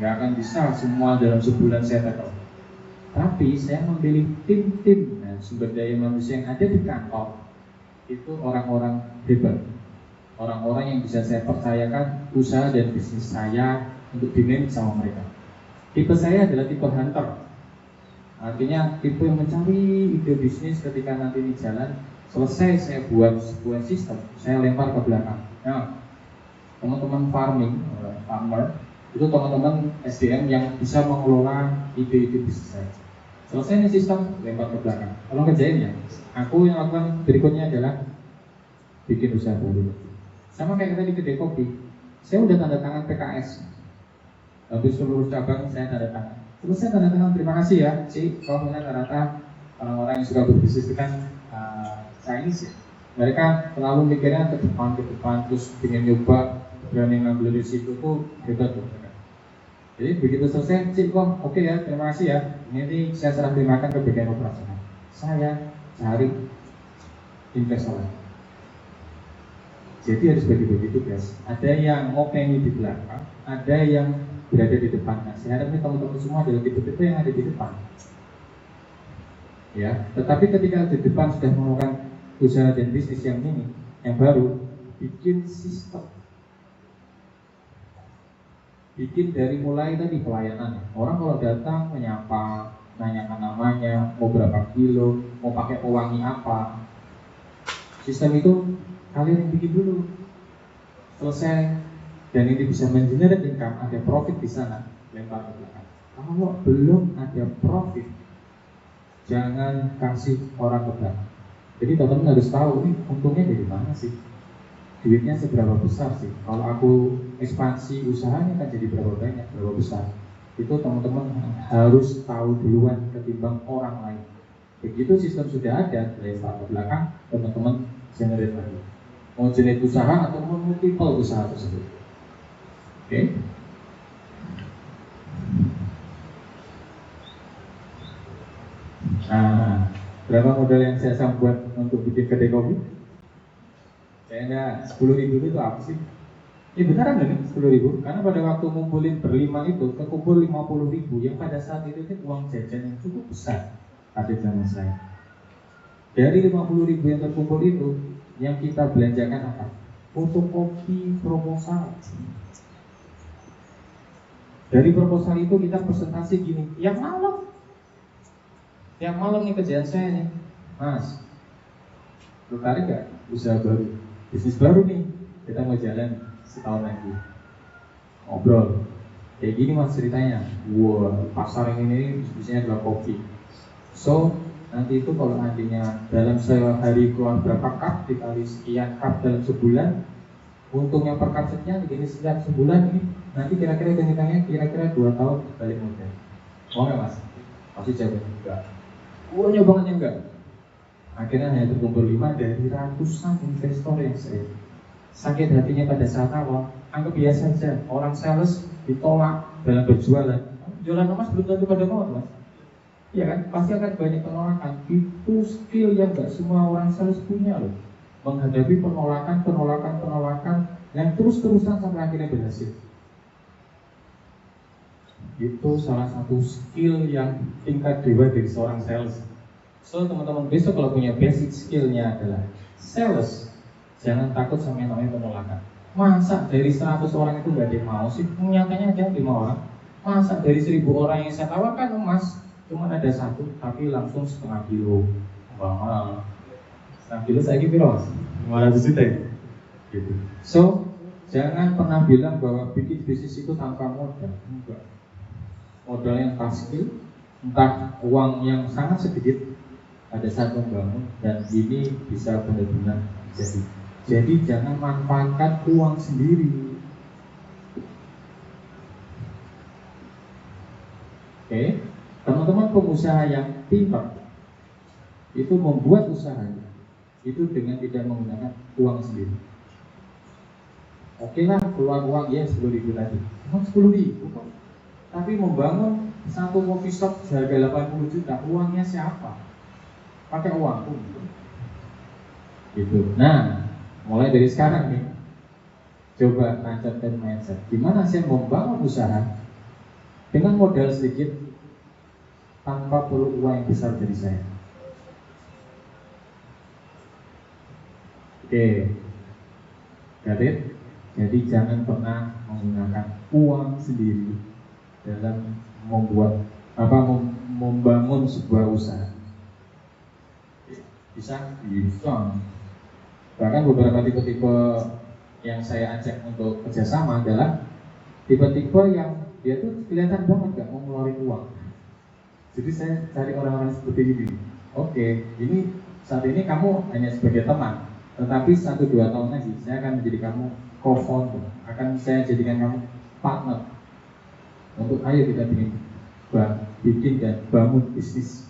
S1: Nggak akan bisa semua dalam sebulan saya tahu. Tapi saya memilih tim-tim sumber daya manusia yang ada di kantor itu orang-orang hebat, orang-orang yang bisa saya percayakan usaha dan bisnis saya untuk dimanage sama mereka. Tipe saya adalah tipe hunter, artinya tipe yang mencari ide bisnis ketika nanti ini jalan selesai saya buat sebuah sistem, saya lempar ke belakang. Nah, teman-teman farmer Itu teman-teman SDM yang bisa mengelola ide-ide bisnis saya. Selesai nih sistem, lempar ke belakang. Tolong kerjain ya. Aku yang lakukan berikutnya adalah bikin usaha baru. Sama kayak tadi kedai kopi, saya udah tanda tangan PKS. Habis seluruh cabang saya tanda tangan. Terus saya tanda tangan, terima kasih ya, Ci. Kalau melihat rata-rata orang-orang yang suka berbisnis itu kan Chinese ya. Mereka selalu mikirnya ke depan, terus ingin nyoba, berani ngambil risiko tuh hebat tuh. Jadi begitu selesai, Cik kok oke ya, terima kasih ya. Ini saya serah terimakan ke bagian operasional. Saya cari investor. Jadi harus bagi-bagi tugas. Ada yang ngopengi di belakang, ada yang berada di depan. Nah, saya harap teman-teman semua adalah tipe-tipe yang ada di depan. Ya, tetapi ketika di depan sudah melakukan usaha dan bisnis yang ini, yang baru, bikin sistem. Bikin dari mulai tadi pelayanan. Orang kalau datang menyapa, nanyakan namanya, mau berapa kilo, mau pakai pewangi apa. Sistem itu kalian bikin dulu. Selesai dan ini bisa mengenerate income, ada profit di sana, lempar ke belakang. Kalau belum ada profit, jangan kasih orang ke belakang. Jadi teman-teman harus tahu ini untungnya dari mana sih? Duitnya seberapa besar sih? Kalau aku ekspansi usahanya kan jadi berapa banyak, berapa besar? Itu teman-teman harus tahu duluan ketimbang orang lain. Begitu sistem sudah ada, lempar ke belakang, teman-teman generate lagi. Mau generate usaha atau mau multiple usaha tersebut. Oke? Nah, berapa modal yang saya buat untuk bikin kedai kopi? Kayaknya 10.000 itu apa sih? Ini beneran nih 10.000. Karena pada waktu ngumpulin berlima itu kekumpul 50.000 yang pada saat itu uang jajan yang cukup besar pada zaman saya. Dari 50.000 yang terkumpul itu, yang kita belanjakan apa? Fotokopi proposal. Dari proposal itu kita presentasi gini. Yang malam nih kerjaan saya nih, Mas. Tertarik gak usaha baru? Bisnis baru nih, kita mau jalan setahun lagi. Ngobrol kayak gini mas ceritanya. Pasar yang ini bisnisnya adalah kopi. So nanti itu kalau nantinya dalam sehari keluar berapa cup dikali sekian cup dalam sebulan, untungnya per cup sekian, begini setiap sebulan ini nanti kira-kira hitung-hitungnya kira-kira 2 tahun balik modal. Mau nggak mas? Pasti jawabnya enggak. Banget enggak. Akhirnya hanya terkumpul 5 dari ratusan investor yang saya. Sakit hatinya pada saat awal. Anggap biasa saja. Orang sales ditolak dalam berjualan. Jualan emas belum tentu pada mau, mas. Iya kan? Pasti akan banyak penolakan. Itu skill yang gak semua orang sales punya loh. Menghadapi penolakan yang terus-terusan sampai akhirnya berhasil. Itu salah satu skill yang tingkat dewa dari seorang sales. So teman-teman besok kalau punya basic skillnya adalah sales, jangan takut sama yang namanya penolakan. Masa dari 100 orang itu gak ada yang mau sih? Nyatanya ada 5 orang. Masa dari 1.000 orang yang saya tawarkan emas cuma ada 1, tapi langsung setengah kilo. Wah, setengah kilo saya kira mas 500 juta gitu. So jangan pernah bilang bahwa bikin bisnis itu tanpa modal. Enggak. Modal yang pasti, entah uang yang sangat sedikit, ada saat membangun dan ini bisa benar-benar jadi. Jadi jangan manfaatkan uang sendiri. Oke, teman-teman pengusaha yang pintar itu membuat usahanya itu dengan tidak menggunakan uang sendiri. Oke lah, keluar uang ya 10.000 tadi. Emang 10.000 kok. Tapi membangun satu coffee shop harga 80 juta, uangnya siapa? Pakai uangku gitu. Nah, mulai dari sekarang nih, coba tancapkan mindset. Gimana saya membangun usaha dengan modal sedikit tanpa perlu uang yang besar dari saya. Oke, got it? Jadi jangan pernah menggunakan uang sendiri dalam membangun sebuah usaha. Bisa. Bahkan beberapa tipe-tipe yang saya ajak untuk kerjasama adalah tipe-tipe yang dia tuh kelihatan banget gak mau ngeluarin uang. Jadi saya cari orang-orang seperti ini. Oke, ini saat ini kamu hanya sebagai teman, tetapi 1-2 tahun lagi saya akan menjadi kamu co-founder, akan saya jadikan kamu partner untuk ayo kita bikin dan bangun bisnis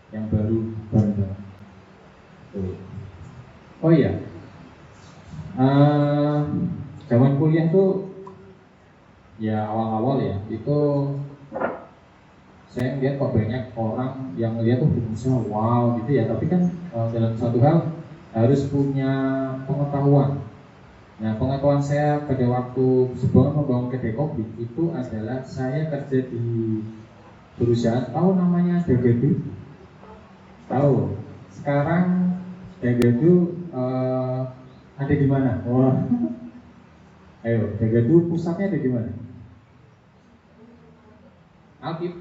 S1: yang baru bareng-bareng. Oh iya, zaman kuliah tuh ya awal-awal ya itu saya melihat kok banyak orang yang melihat tuh berusaha wow gitu ya, tapi kan dalam satu hal harus punya pengetahuan. Nah, pengetahuan saya pada waktu sebelum membangun kedai kopi itu adalah saya kerja di perusahaan, tahu namanya Dagadu? Tahu. Sekarang Dagadu ada di mana? Wah. Ayo, Dagadu pusatnya ada di mana? Alkit.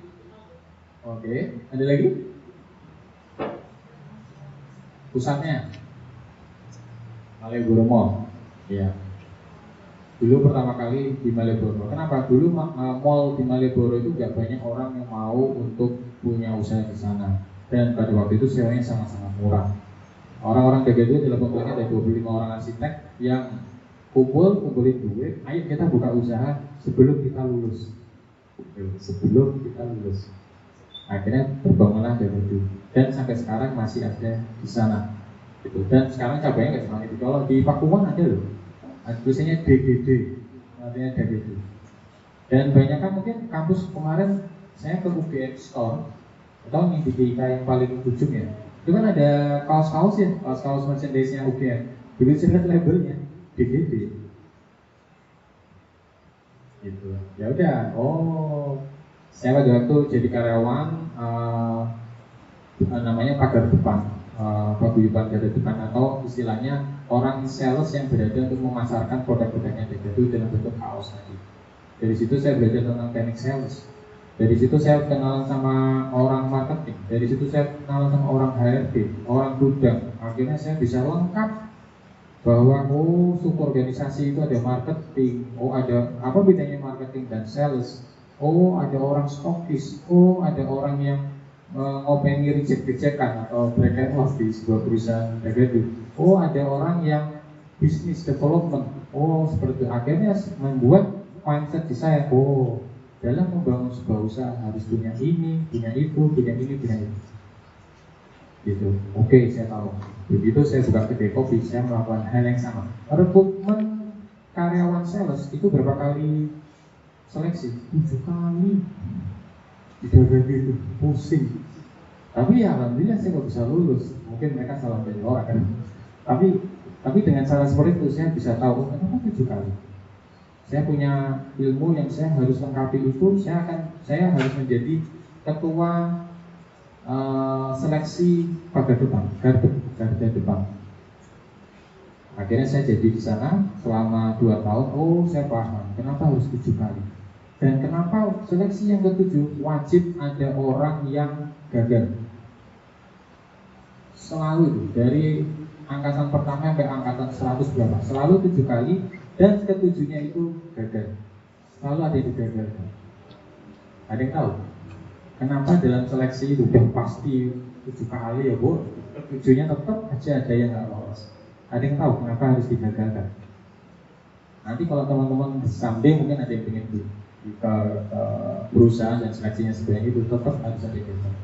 S1: Oke, ada lagi? Pusatnya Malioboro Mall. Ya. Dulu pertama kali di Malioboro. Kenapa? Dulu mall di Malioboro itu gak banyak orang yang mau untuk punya usaha di sana. Dan pada waktu itu sewanya sangat-sangat murah. Orang-orang Dagadu dalam bentuknya ada 25 orang arsitek yang kumpulin duit. Ayo kita buka usaha sebelum kita lulus. Akhirnya terbangunlah Dagadu. Dan sampai sekarang masih ada di sana. Gitu. Dan sekarang cabangnya nggak cuma itu. Kalau di Pakuwon ada loh. Tulisannya DGD, artinya Dagadu. Dan banyak kan mungkin kampus kemarin saya ke UGM Store, atau nih di GIK yang paling ujung ya. Itu kan ada kaos-kaos ya, kaos-kaos merchandise-nya UGM. Begitu lihat labelnya DGD. Gitu. Ya udah. Oh, saya pada waktu jadi karyawan namanya pagar depan. Paguyuban garda depan atau istilahnya orang sales yang berada untuk memasarkan produk-produknya Dagadu dalam bentuk kaos tadi. Dari situ saya belajar tentang teknik sales. Dari situ saya kenalan sama orang marketing. Dari situ saya kenalan sama orang HRD, orang gudang. Akhirnya saya bisa lengkap bahwa suku organisasi itu ada marketing. Ada apa bedanya marketing dan sales? Ada orang stokis. Ada orang yang ngopengi reject-rejectan atau break and loss di sebuah perusahaan Dagadu. Ada orang yang business development. Seperti itu. Akhirnya membuat mindset di saya. Dalam membangun sebuah usaha harus punya ini, punya itu, punya ini, punya itu. Gitu. Oke, saya tahu. Begitu saya buka kedai kopi, saya melakukan hal yang sama. Rekrutmen karyawan sales itu berapa kali seleksi? 7 kali. Tidak begitu pusing. Tapi ya alhamdulillah saya nggak bisa lulus. Mungkin mereka salah pilih orang kan. Tapi dengan cara seperti itu saya bisa tahu kenapa 7 kali. Saya punya ilmu yang saya harus lengkapi itu. Saya harus menjadi ketua seleksi pagar depan, garda depan. Akhirnya saya jadi di sana selama 2 tahun. Saya paham kenapa harus 7 kali. Dan kenapa seleksi yang ke-7 wajib ada orang yang gagal. Selalu itu, dari angkatan pertama sampai angkatan 100 berapa, selalu 7 kali. Dan ke-7-nya itu gagal. Selalu ada yang digagalkan. Ada yang tahu kenapa dalam seleksi itu udah pasti 7 kali ya Bu, ke-7-nya tetap aja ada yang gak lolos. Ada yang tahu kenapa harus digagalkan? Nanti kalau teman-teman di samping mungkin ada yang pengen ke perusahaan dan seleksinya sebenarnya itu tetap harus ada gagal.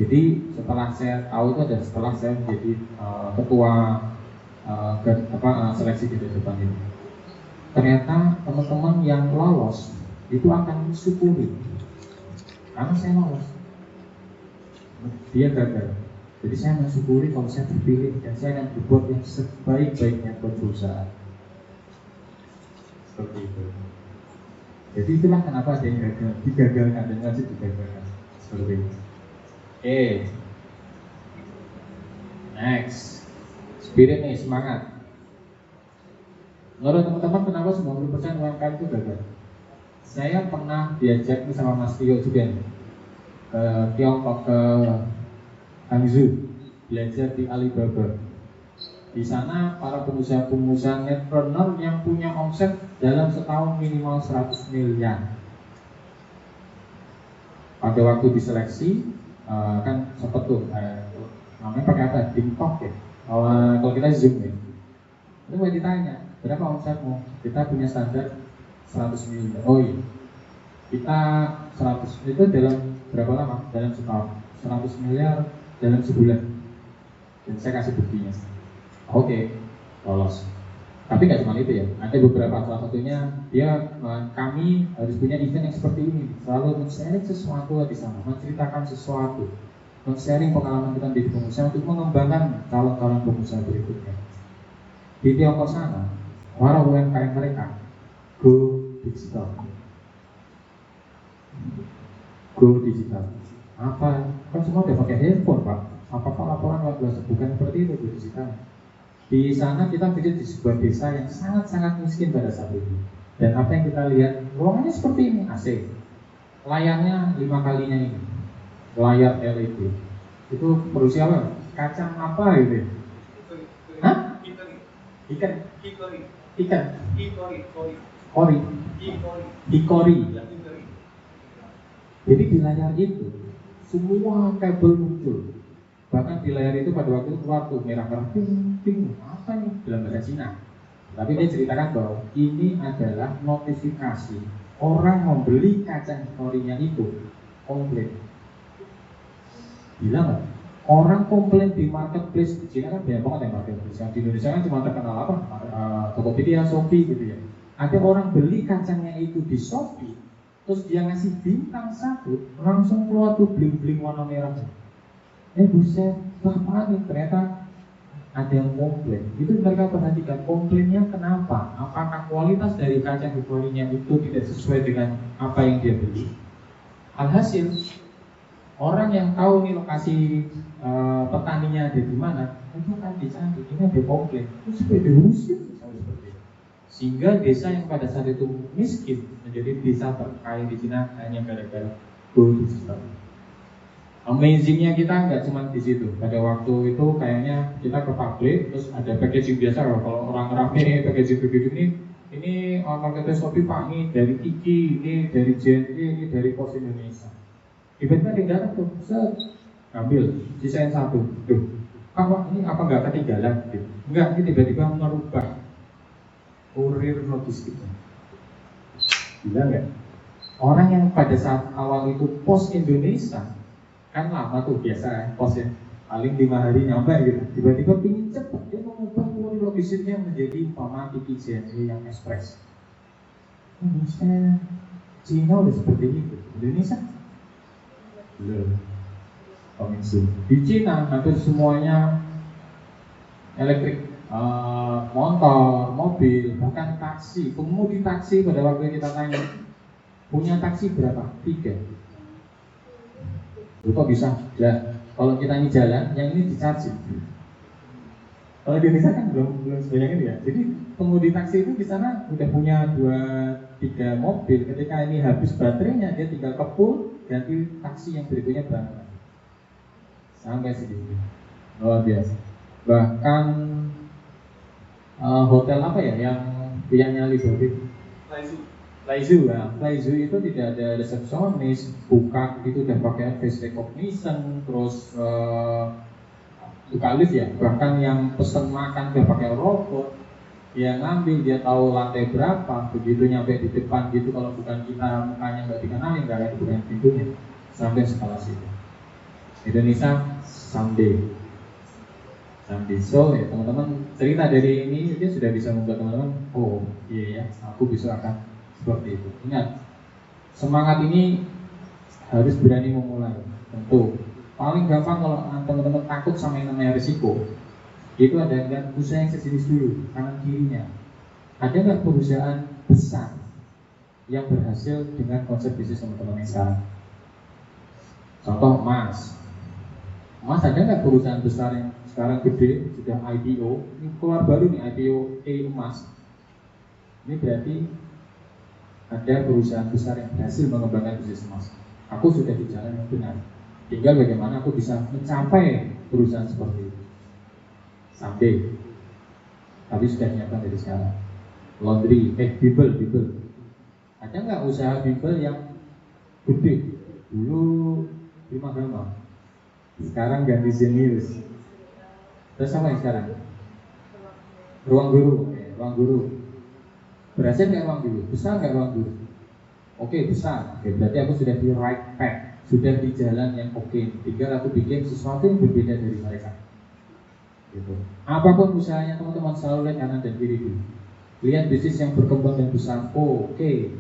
S1: Jadi setelah saya tahu itu adalah setelah saya menjadi ketua seleksi di depan ini. Ternyata teman-teman yang lolos itu akan syukuri karena saya lolos. Dia gagal. Jadi saya mensyukuri kalau saya terpilih dan saya akan berbuat yang sebaik-baiknya buat perusahaan. Seperti itu. Jadi itulah kenapa ada yang gagal, digagalkan dan wajib digagalkan. Seperti itu. Oke. Next. Spirit nih, semangat. Menurut teman-teman kenapa 90% UMKM itu gagal? Saya pernah diajak sama Mas Tio juga nih, ke Tiongkok, ke Hangzhou, belajar di Alibaba. Di sana para pengusaha-pengusaha netpreneur yang punya omset dalam setahun minimal 100 miliar. Pada waktu diseleksi kan sempat tuh namanya pakai apa? TikTok ya. Kalau kita Zoom ya, itu mau ditanya berapa omsetmu? Kita punya standar 100 miliar. Oh iya, kita 100 itu dalam berapa lama? Dalam setahun. 100 miliar dalam sebulan. Dan saya kasih buktinya. Oke, lolos. Tapi nggak cuma itu ya, ada beberapa, salah satunya kami harus punya event yang seperti ini, selalu men-sharing sesuatu di sana, menceritakan sesuatu, men-sharing pengalaman kita di pengusaha untuk mengembangkan calon-calon pengusaha berikutnya. Di Tiongkok sana, para UMKM mereka go digital. Go digital. Apa? Kan semua udah pakai handphone, Pak. Apakah laporan warga bukan seperti itu go digital? Di sana kita visit di sebuah desa yang sangat-sangat miskin pada saat itu. Dan apa yang kita lihat, ruangannya seperti ini, AC. Layarnya 5 kalinya ini, layar LED. Itu produksi apa? Kacang apa gitu? Hah? Ikan. Ikan. Kori. Hikori. Jadi di layar itu semua kabel muncul. Bahkan di layar itu pada waktu itu keluar tuh merah-merah, ping, apa nih dalam bahasa Cina. Tapi dia ceritakan bahwa ini adalah notifikasi orang membeli kacang hikorinya itu komplain. Gila nggak? Orang komplain di marketplace di Cina kan banyak banget ya marketplace. Yang di Indonesia kan cuma terkenal apa? Tokopedia, Shopee gitu ya. Ada orang beli kacangnya itu di Shopee, terus dia ngasih bintang 1, langsung keluar tuh bling-bling warna merah. Buset, apaan nih? Ternyata ada yang komplain. Itu mereka perhatikan komplainnya kenapa? Apakah kualitas dari kacang hikorinya itu tidak sesuai dengan apa yang dia beli? Alhasil orang yang tahu nih lokasi petaninya ada di mana, itu kan dicari. Ini ada komplain, itu supaya diusir misalnya seperti itu. Sehingga desa yang pada saat itu miskin menjadi desa terkaya di Cina hanya gara-gara go digital. Amazingnya kita nggak cuma di situ. Pada waktu itu kayaknya kita ke pabrik, terus ada packaging biasa. Kalau orang rame packaging ini marketplace Shopee Pak, ini dari Kiki, ini dari JNE, ini dari Pos Indonesia. Tiba-tiba dia datang tuh, ambil, sisain 1. Tuh, Pak, ini apa nggak ketinggalan? Gitu. Enggak, ini tiba-tiba merubah kurir logistiknya. Gila nggak? Orang yang pada saat awal itu Pos Indonesia kan lama tuh biasa posnya paling 5 hari nyampe gitu, tiba-tiba pingin cepat dia mengubah kurir logistiknya menjadi umpama Kiki JNE yang ekspres. Indonesia, Cina udah seperti itu, Indonesia belum. Di Cina hampir semuanya elektrik, motor, mobil, bahkan taksi. Pengemudi taksi pada waktu kita tanya punya taksi berapa? 3. Kok bisa? Ya, kalau kita ini jalan, yang ini dicharging. Kalau di Indonesia kan belum sebanyak itu ya. Jadi pengemudi taksi itu di sana udah punya 2-3 mobil. Ketika ini habis baterainya, dia tinggal ke pool, ganti taksi yang berikutnya berangkat. Sampai segitu, luar biasa. Bahkan hotel apa ya yang punyanya Elizabeth? Laizu itu tidak ada resepsionis, buka itu udah pakai face recognition, terus buka lift ya, bahkan yang pesen makan udah pakai robot, dia ngambil, dia tahu lantai berapa, begitu nyampe di depan gitu, kalau bukan kita mukanya nggak dikenalin, nggak akan dibukain pintunya, sampai skala situ. Indonesia someday. So ya teman-teman, cerita dari ini dia sudah bisa membuat teman-teman, oh iya ya, aku bisa akan seperti itu. Ingat, semangat ini harus berani memulai. Tentu paling gampang kalau teman-teman takut sama yang namanya risiko, itu ada nggak usaha yang sejenis dulu kanan kirinya. Ada nggak perusahaan besar yang berhasil dengan konsep bisnis teman-teman yang sekarang? Contoh Mas ada nggak perusahaan besar yang sekarang gede sudah IPO? Ini keluar baru nih IPO emas. Ini berarti ada perusahaan besar yang berhasil mengembangkan bisnis emas. Aku sudah di jalan yang benar. Tinggal bagaimana aku bisa mencapai perusahaan seperti itu. Sampai. Tapi sudah nyiapkan dari sekarang. laundry, bimbel. Ada nggak usaha bimbel yang gede? Dulu 5 gram, sekarang ganti Zenius. Terus apa yang sekarang? Ruang guru. Ruang guru. Berhasil nggak ruang guru? Besar nggak ruang guru? Oke, besar. Oke, berarti aku sudah di right path, sudah di jalan yang oke. Tinggal aku bikin sesuatu yang berbeda dari mereka. Gitu. Apapun usahanya teman-teman selalu lihat kanan dan kiri dulu. Lihat bisnis yang berkembang dan besar. Oke,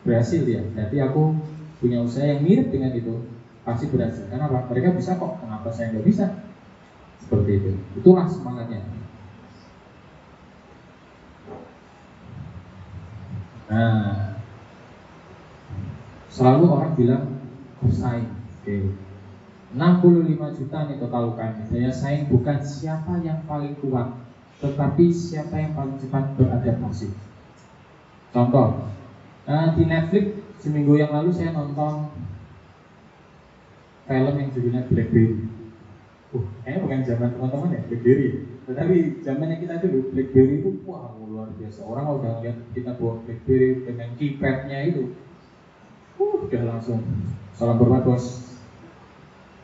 S1: berhasil ya. Berarti aku punya usaha yang mirip dengan itu, pasti berhasil. Kenapa? Mereka bisa kok. Kenapa saya nggak bisa? Seperti itu. Itulah semangatnya. Nah, selalu orang bilang bersaing. Oke. 65 juta nih total UKM. Daya saing bukan siapa yang paling kuat, tetapi siapa yang paling cepat beradaptasi. Contoh, di Netflix seminggu yang lalu saya nonton film yang judulnya BlackBerry. Kayaknya bukan zaman teman-teman ya, BlackBerry. Tetapi zamannya kita dulu, BlackBerry itu wah luar biasa. Orang kalau udah lihat kita bawa BlackBerry dengan keypadnya itu, udah langsung salam hormat bos.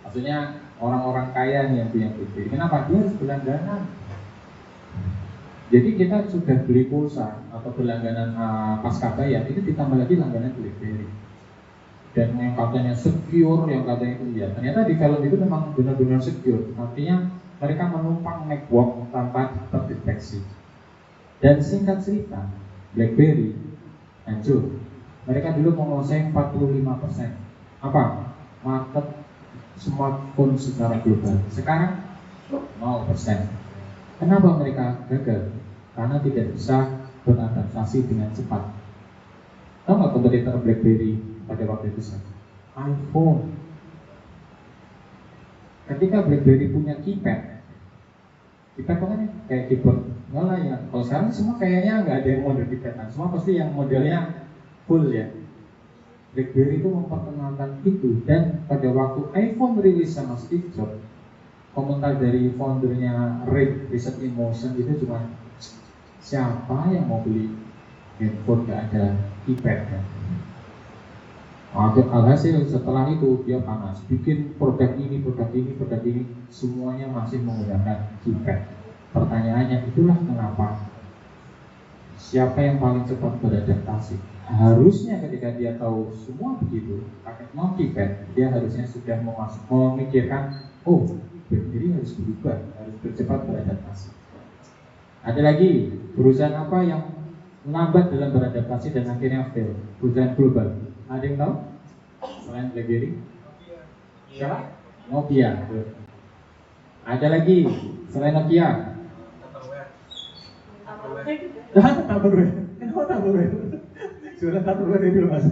S1: Maksudnya orang-orang kaya nih yang punya BlackBerry. Kenapa? Dia harus berlangganan. Jadi kita sudah beli pulsa atau berlangganan pasca bayar, itu ditambah lagi langganan BlackBerry. Dan yang katanya secure, yang katanya itu ya, ternyata di film itu memang benar-benar secure. Artinya mereka menumpang network tanpa terdeteksi. Dan singkat cerita, BlackBerry hancur. Mereka dulu menguasai 45% apa? Market smartphone secara global. Sekarang 0%. Kenapa mereka gagal? Karena tidak bisa beradaptasi dengan cepat. Tahu nggak kompetitor BlackBerry pada waktu itu? iPhone. Ketika BlackBerry punya keypad kan kayak keyboard. Malah ya, kalau sekarang semua kayaknya nggak ada yang model keypad. Semua pasti yang modelnya full ya. BlackBerry itu memperkenalkan itu, dan pada waktu iPhone rilis sama Steve Jobs, komentar dari foundernya RIM Research in Motion itu cuma, siapa yang mau beli handphone gak ada keypad kan? Alhasil setelah itu dia panas, bikin produk ini, semuanya masih menggunakan keypad. Pertanyaannya, itulah kenapa siapa yang paling cepat beradaptasi? Harusnya ketika dia tahu semua begitu, pakai keypad, dia harusnya sudah memikirkan, BlackBerry harus berubah, harus bercepat beradaptasi. Ada lagi perusahaan apa yang lambat dalam beradaptasi dan akhirnya fail? Perusahaan global. Ada yang tahu? Selain BlackBerry? Siapa? Nokia. Ada lagi selain Nokia? Tupperware. Kenapa Tupperware? Sudah Tupperware dulu mas.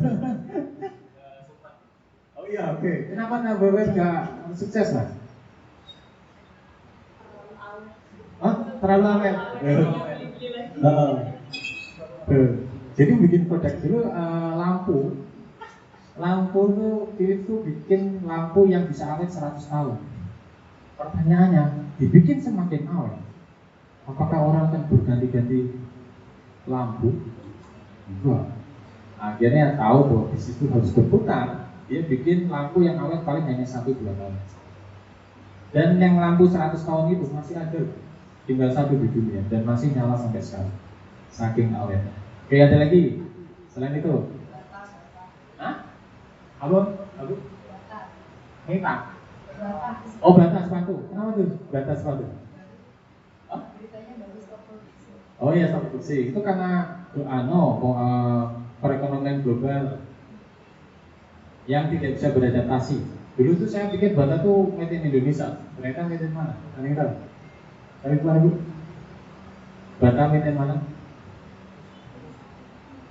S1: Oh iya, oke. Kenapa Tupperware gak sukses mas? Terlalu awet. Jadi bikin produk dulu lampu itu bikin lampu yang bisa awet 100 tahun. Pertanyaannya, dibikin semakin awet, apakah orang akan berganti-ganti lampu? Enggak. Akhirnya tahu bahwa bisnis itu harus berputar. Dia bikin lampu yang awet paling hanya 1-2 tahun. Dan yang lampu 100 tahun itu masih ada, tinggal satu di dunia dan masih nyala sampai sekarang. Saking awetnya. Oke, ada lagi selain itu? Apa? Mita? Oh, bata sepatu. Kenapa tuh bata sepatu? Oh iya, stop produksi. Itu karena perekonomian global yang tidak bisa beradaptasi. Dulu tuh saya pikir bata tuh made in Indonesia. Ternyata made in mana? Ada yang tahu? Dari mana bu? Bata made in mana?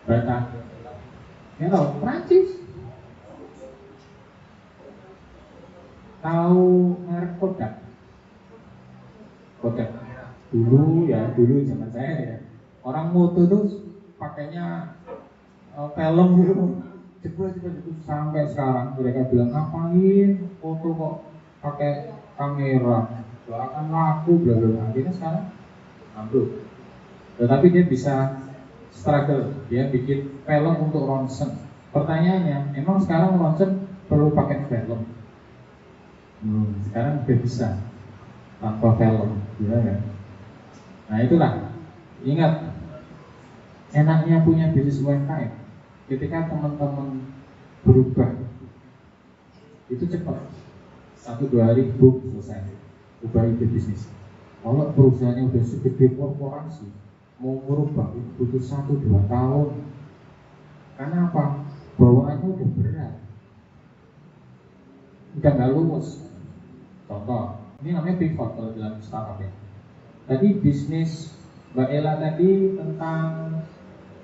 S1: Bata. Yang tahu? Prancis. Tahu merek Kodak? Kodak. Dulu zaman saya ya. Orang moto tuh pakainya film gitu. Cepet sampai sekarang mereka bilang, ngapain foto kok pakai kamera? Gak akan laku, bla bla. Akhirnya sekarang ambruk. Tetapi dia bisa struggle, dia bikin film untuk ronsen. Pertanyaannya, emang sekarang ronsen perlu pakai film? Sekarang udah bisa tanpa film, ya kan? Nah itulah, ingat enaknya punya bisnis UMKM. Ketika teman-teman berubah, itu cepat, 1-2 hari boom selesai, ubah ide bisnis. Kalau perusahaannya udah segede korporasi, mau merubah itu butuh 1-2 tahun. Karena apa? Bawaannya udah berat, udah nggak lurus. Contoh, ini namanya pivot kalau dalam startup ya. Tadi bisnis Mbak Ella tadi tentang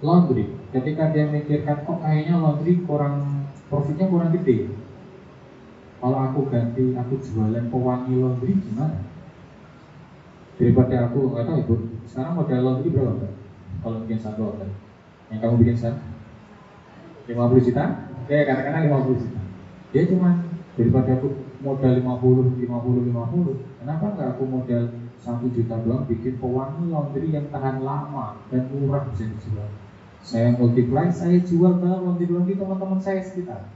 S1: laundry. Ketika dia mikirkan, kok kayaknya laundry profitnya kurang gede. Kalau aku ganti, aku jualan pewangi laundry gimana? Daripada aku nggak tahu ibu. Sekarang modal laundry berapa Mbak? Kalau bikin satu order, yang kamu bikin sekarang 50 juta? Oke, katakanlah 50 juta. Dia cuma daripada aku modal 50. Kenapa nggak aku modal 1 juta doang bikin pewangi laundry yang tahan lama dan murah bisa dijual. Saya multiply, saya jual ke laundry teman-teman saya sekitar.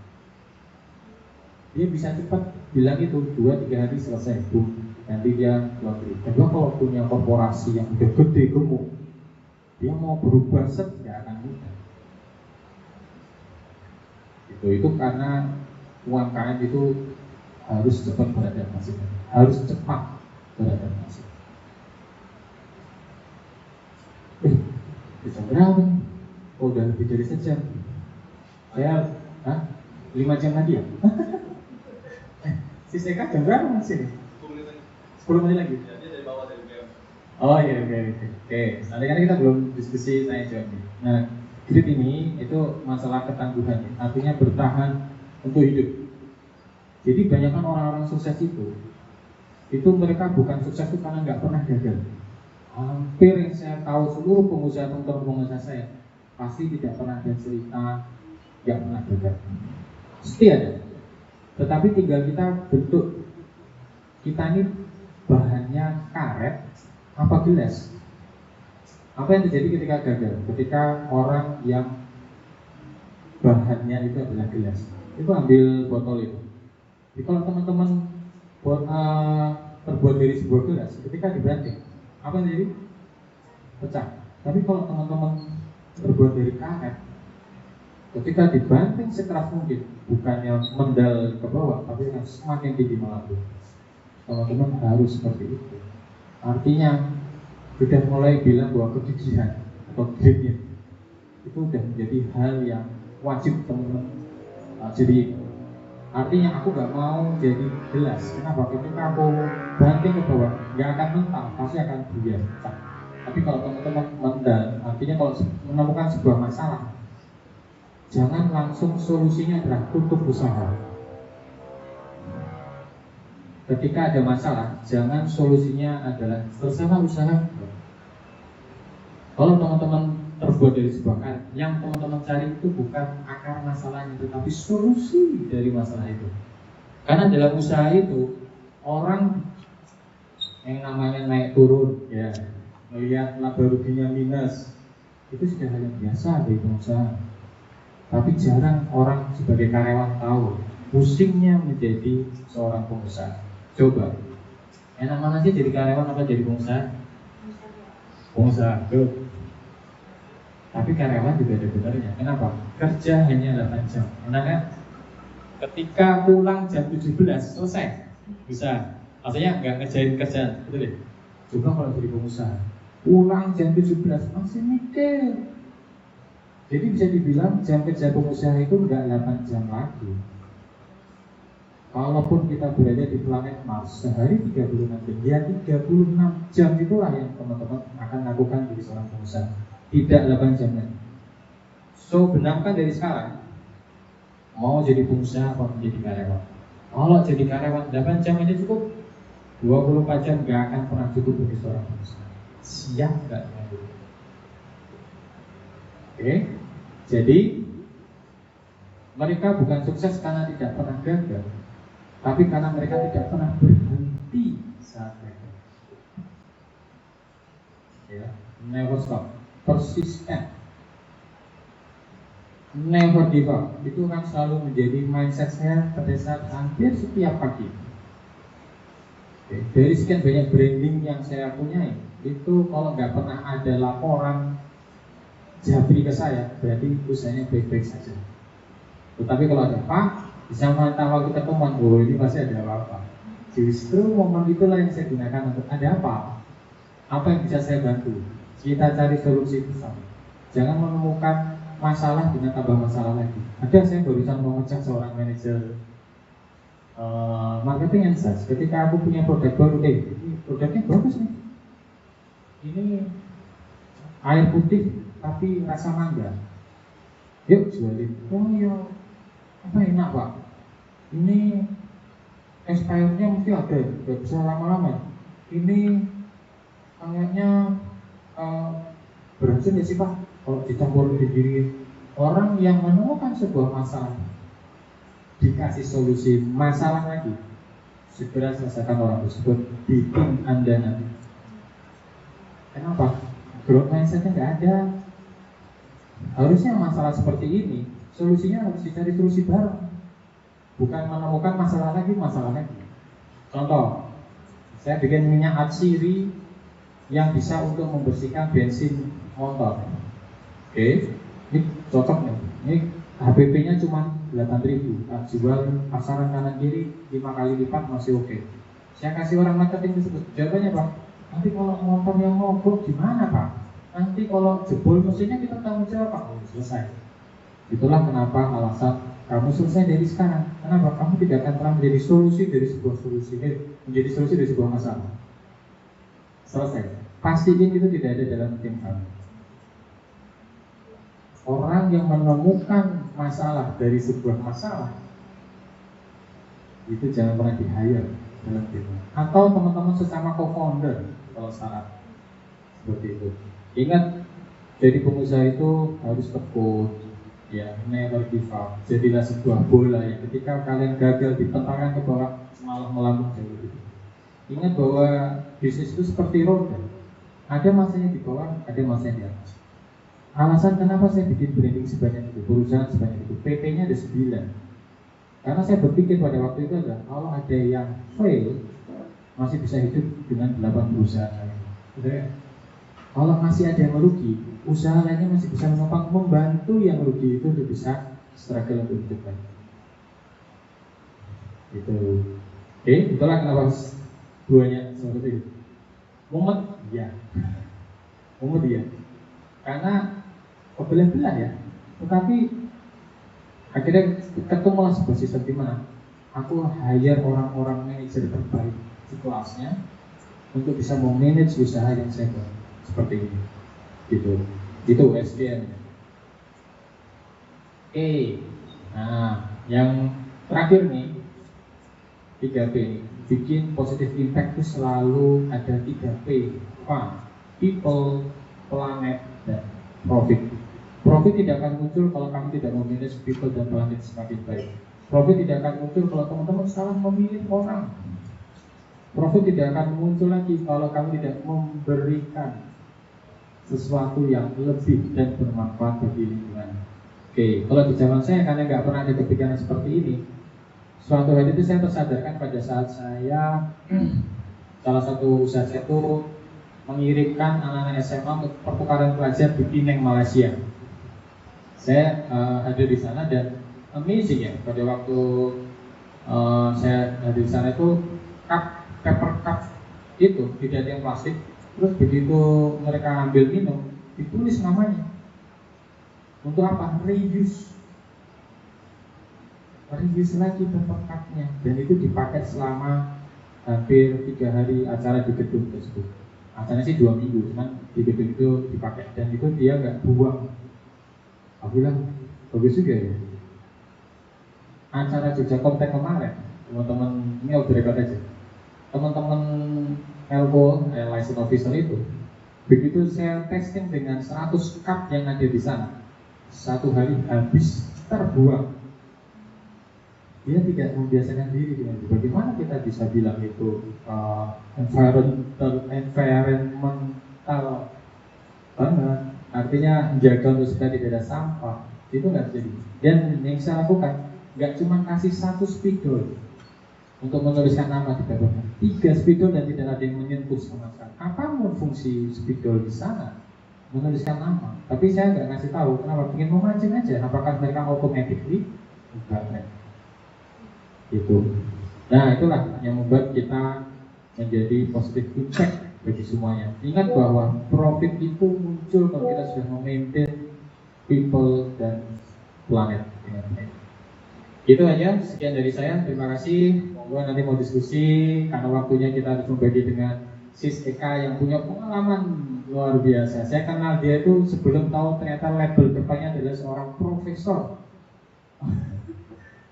S1: Dia bisa cepat bilang itu 2-3 hari selesai, nanti dia laundry. Kedua, kalau punya korporasi yang udah gede gemuk, dia mau berubah nggak akan mudah. Itu karena UMKM itu harus cepat beradaptasi, harus cepat beradaptasi. Jam berapa nih? Oh, udah lebih dari sejam. Saya 5 jam lagi ya? Si Seka jam berapa masih? 10 menit lagi. Oh iya, oke. Nanti kan kita belum diskusi tanya jawab nih. Nah, grit ini itu masalah ketangguhan, artinya bertahan untuk hidup. Jadi banyak kan orang-orang sukses itu mereka bukan sukses itu karena nggak pernah gagal. Hampir yang saya tahu seluruh pengusaha saya pasti tidak pernah ada cerita nggak pernah gagal. Pasti ada. Tetapi tinggal kita bentuk, kita ini bahannya karet apa gelas. Apa yang terjadi ketika gagal? Ketika orang yang bahannya itu adalah gelas, itu ambil botol itu. Jadi kalau teman-teman terbuat dari sebuah gelas, ketika dibanting, apa yang terjadi? Pecah. Tapi kalau teman-teman terbuat dari karet, ketika dibanting sekeras mungkin, bukannya mendal ke bawah, tapi akan semakin tinggi melambung. Teman-teman harus seperti itu. Artinya sudah mulai bilang bahwa kegigihan atau gritnya itu sudah menjadi hal yang wajib teman-teman. Jadi artinya aku nggak mau jadi gelas. Kenapa? Ketika aku banting ke bawah, nggak akan mental, pasti akan buyar. Tapi kalau teman-teman mendal, artinya kalau menemukan sebuah masalah, jangan langsung solusinya adalah tutup usaha. Ketika ada masalah, jangan solusinya adalah selesaikan usaha. Kalau teman-teman terbuat dari sebuah karet, yang teman-teman cari itu bukan akar masalahnya, tetapi solusi dari masalah itu. Karena dalam usaha itu orang yang namanya naik turun, ya, melihat laba ruginya minus, itu sudah hal yang biasa dari pengusaha. Tapi jarang orang sebagai karyawan tahu pusingnya menjadi seorang pengusaha. Coba, enak mana sih jadi karyawan apa jadi pengusaha? Pengusaha, good. Tapi karyawan juga ada benarnya. Kenapa? Kerja hanya 8 jam. Enak kan? Ketika pulang jam 17 selesai, bisa. Maksudnya nggak ngerjain kerjaan, betul ya? Coba kalau jadi pengusaha, pulang jam 17 masih mikir. Jadi bisa dibilang jam kerja pengusaha itu nggak 8 jam lagi. Kalaupun kita berada di planet Mars sehari 36 jam, ya 36 jam itulah yang teman-teman akan lakukan jadi seorang pengusaha, tidak 8 jam lagi. So benamkan dari sekarang, mau jadi pengusaha atau menjadi karyawan. Kalau jadi karyawan 8 jam ini cukup, 24 jam gak akan pernah cukup bagi seorang pengusaha. Siap gak? Oke, jadi mereka bukan sukses karena tidak pernah gagal, tapi karena mereka tidak pernah berhenti saat gagal. Ya, never stop, persisten. never give up itu kan selalu menjadi mindset saya pada saat hampir setiap pagi. Oke, dari sekian banyak branding yang saya punyai, itu kalau nggak pernah ada laporan jabri ke saya, berarti usahanya baik-baik saja. Tetapi kalau ada apa, bisa mantap waktu ketemuan, oh ini pasti ada apa-apa. Justru momen itulah yang saya gunakan untuk ada apa yang bisa saya bantu. Kita cari solusi bersama. Jangan menemukan masalah dengan tambah masalah lagi. Ada saya barusan mau ngecek seorang manajer marketing and sales. Ketika aku punya produk baru, ini produknya bagus nih. Ini air putih tapi rasa mangga. Yuk jualin. Oh iya, apa enak pak? Ini expirednya mesti ada, nggak bisa lama-lama. Ini kayaknya beracun ya sih pak, kalau dicampur di diri. Orang yang menemukan sebuah masalah dikasih solusi masalah lagi, segera selesaikan orang tersebut di tim Anda nanti. Kenapa? Growth mindsetnya nggak ada. Harusnya masalah seperti ini solusinya harus dicari solusi bareng, bukan menemukan masalah lagi. Contoh, saya bikin minyak atsiri yang bisa untuk membersihkan bensin motor. Oke, ini cocok nih. Ini HPP-nya cuma 8.000, jual pasaran kanan kiri 5 kali lipat masih oke. Saya kasih orang marketing tersebut, jawabannya pak, nanti kalau motor yang mogok gimana pak? Nanti kalau jebol mesinnya kita tanggung jawab pak. Oh, selesai. Itulah kenapa alasan kamu selesai dari sekarang. Kenapa? Kamu tidak akan pernah menjadi solusi dari sebuah menjadi solusi dari sebuah masalah. Selesai. Pastiin itu tidak ada dalam tim kamu. Orang yang menemukan masalah dari sebuah masalah itu jangan pernah di-hire dalam tim. Atau teman-teman sesama co-founder kalau salah seperti itu. Ingat, jadi pengusaha itu harus tekun, ya, never give up. Jadilah sebuah bola yang ketika kalian gagal dipentangkan ke bawah malah melambung jauh. Ingat bahwa bisnis itu seperti roda. Ada masanya di bawah, ada masanya di atas. Alasan kenapa saya bikin branding sebanyak itu, perusahaan sebanyak itu, PP-nya ada 9. Karena saya berpikir pada waktu itu adalah kalau ada yang fail, masih bisa hidup dengan 8 perusahaan lain. Kalau masih ada yang merugi, usaha lainnya masih bisa menopang, membantu yang rugi itu untuk bisa struggle untuk hidup lagi. Itu. Oke, itulah kenapa duanya seperti itu. Mumet, ya. Mumet ya. Karena kebelah-belah ya. Tetapi akhirnya ketemulah sebuah sistem di mana aku hire orang-orang manajer terbaik di kelasnya untuk bisa memanage usaha yang saya buat seperti ini. Gitu. Itu SDM. Nah, yang terakhir nih 3P ini. Bikin positive impact itu selalu ada 3P. People, planet, dan profit. Profit tidak akan muncul kalau kamu tidak memanage people dan planet semakin baik. Profit tidak akan muncul kalau teman-teman salah memilih orang. Profit tidak akan muncul lagi kalau kamu tidak memberikan sesuatu yang lebih dan bermanfaat bagi lingkungan. Oke, kalau di zaman saya karena nggak pernah ada kepikiran seperti ini, suatu hari itu saya tersadarkan pada saat saya salah satu usaha saya itu mengirimkan anak-anak SMA untuk pertukaran pelajar di Penang, Malaysia. Saya ada di sana dan amazing ya, pada waktu saya ada di sana itu paper cup itu tidak ada yang plastik. Terus begitu mereka ambil minum, ditulis namanya. Untuk apa? Reuse lagi paper cupnya. Dan itu dipakai selama hampir 3 hari acara di gedung tersebut. Acaranya sih 2 minggu, cuman di gedung itu dipakai. Dan itu dia nggak buang. Aku bilang, bagus juga ya. Acara Jogja Kontek kemarin, teman-teman, ini off the record aja. Teman-teman LO, license officer itu, begitu saya testing dengan 100 cup yang ada di sana, 1 hari habis terbuang. Dia tidak membiasakan diri dengan itu. Bagaimana kita bisa bilang itu environmental banget? Artinya menjaga untuk supaya tidak ada sampah. Itu nggak terjadi. Dan yang saya lakukan nggak cuma kasih satu spidol untuk menuliskan nama di papernya, 3 spidol dan tidak ada yang menyentuh sama sekali. Apapun fungsi spidol di sana, menuliskan nama. Tapi saya nggak ngasih tahu kenapa, ingin memancing aja. Apakah mereka automatically? Enggak. Itu. Nah, itulah yang membuat kita menjadi positive impact bagi semuanya. Ingat bahwa profit itu muncul kalau kita sudah memaintain people dan planet. Itu aja, sekian dari saya. Terima kasih. Monggo nanti mau diskusi, karena waktunya kita harus membagi dengan Sis Eka yang punya pengalaman luar biasa. Saya kenal dia itu sebelum tahu ternyata label depannya adalah seorang profesor.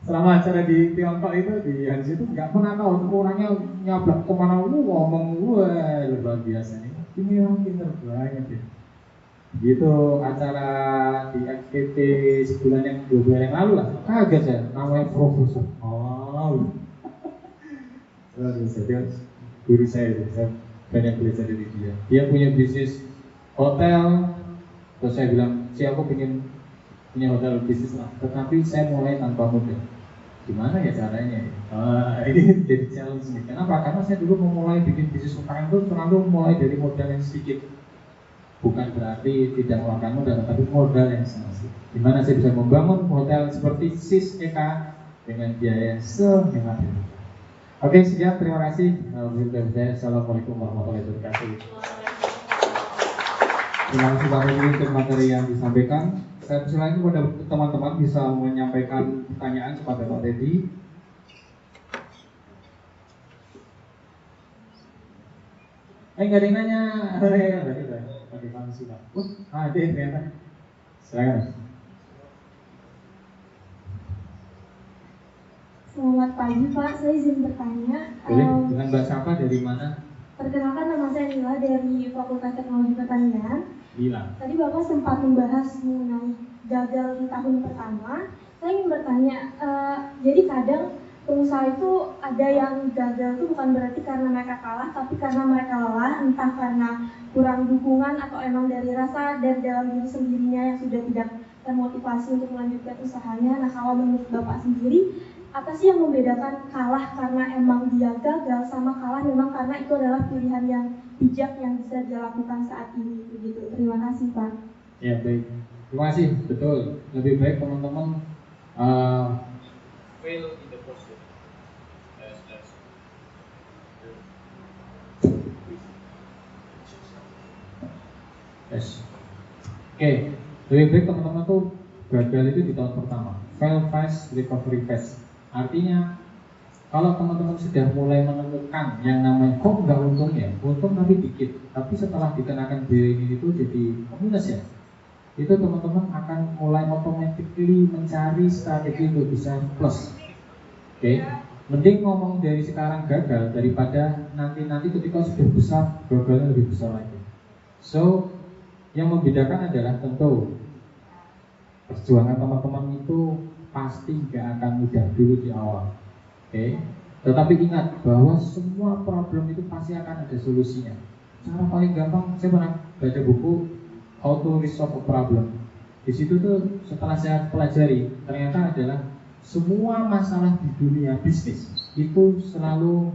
S1: Selama acara di Tiongkok itu, di Hans itu nggak pernah tahu orangnya nyablak kemana, ngomong wah luar biasa nih. Ini orang pinter banget ya. Gitu acara di FKT sebulan yang 2 bulan yang lalu lah, kaget saya, namanya profesor. Oh, dia guru saya itu, saya banyak belajar dari dia. Dia punya bisnis hotel, terus saya bilang, aku pengen punya hotel bisnis lah, tetapi saya mulai tanpa modal. Gimana ya caranya? Ini jadi challenge nih. Kenapa? Karena saya dulu memulai bikin bisnis UKM itu selalu mulai dari modal yang sedikit. Bukan berarti tidak mengeluarkan modal, tapi modal yang sedikit. Gimana saya bisa membangun hotel seperti Sis Eka dengan biaya yang sehemat ini? Oke, sekian, terima kasih. Assalamualaikum warahmatullahi wabarakatuh.
S3: Terima kasih Pak Rudi untuk materi yang disampaikan. Saya persilakan kepada teman-teman bisa menyampaikan pertanyaan kepada Pak Teddy.
S1: Nggak ada yang nanya. Bagaimana sih Pak? Ada ternyata. Silakan.
S4: Selamat pagi Pak, saya izin bertanya.
S1: Boleh, dengan bahasa apa, dari mana?
S4: Perkenalkan, nama saya Nila dari Fakultas Teknologi Pertanian.
S1: Nila.
S4: Tadi Bapak sempat membahas mengenai gagal di tahun pertama. Saya ingin bertanya, jadi kadang pengusaha itu ada yang gagal itu bukan berarti karena mereka kalah, tapi karena mereka lelah, entah karena kurang dukungan atau emang dari rasa dari dalam diri sendirinya yang sudah tidak termotivasi untuk melanjutkan usahanya. Nah, kalau menurut Bapak sendiri, apa sih yang membedakan kalah karena emang dia gagal sama kalah memang karena itu adalah pilihan yang bijak yang bisa dia lakukan saat ini, begitu. Terima kasih Pak.
S1: Ya, baik. Terima kasih. Betul. Lebih baik teman-teman fail in the process. Yes. Oke, lebih baik teman-teman tuh gagal itu di tahun pertama. Fail fast, recovery fast. Artinya kalau teman-teman sudah mulai menemukan yang namanya kok nggak untung ya, untung tapi dikit, tapi setelah dikenakan biaya ini itu jadi minus ya, itu teman-teman akan mulai automatically mencari strategi untuk bisa plus. Oke. Mending ngomong dari sekarang gagal daripada nanti ketika sudah besar gagalnya lebih besar lagi. So yang membedakan adalah tentu perjuangan teman-teman itu pasti nggak akan mudah dulu di awal. Oke. Tetapi ingat bahwa semua problem itu pasti akan ada solusinya. Cara paling gampang, saya pernah baca buku How to Resolve a Problem. Di situ tuh setelah saya pelajari, ternyata adalah semua masalah di dunia bisnis itu selalu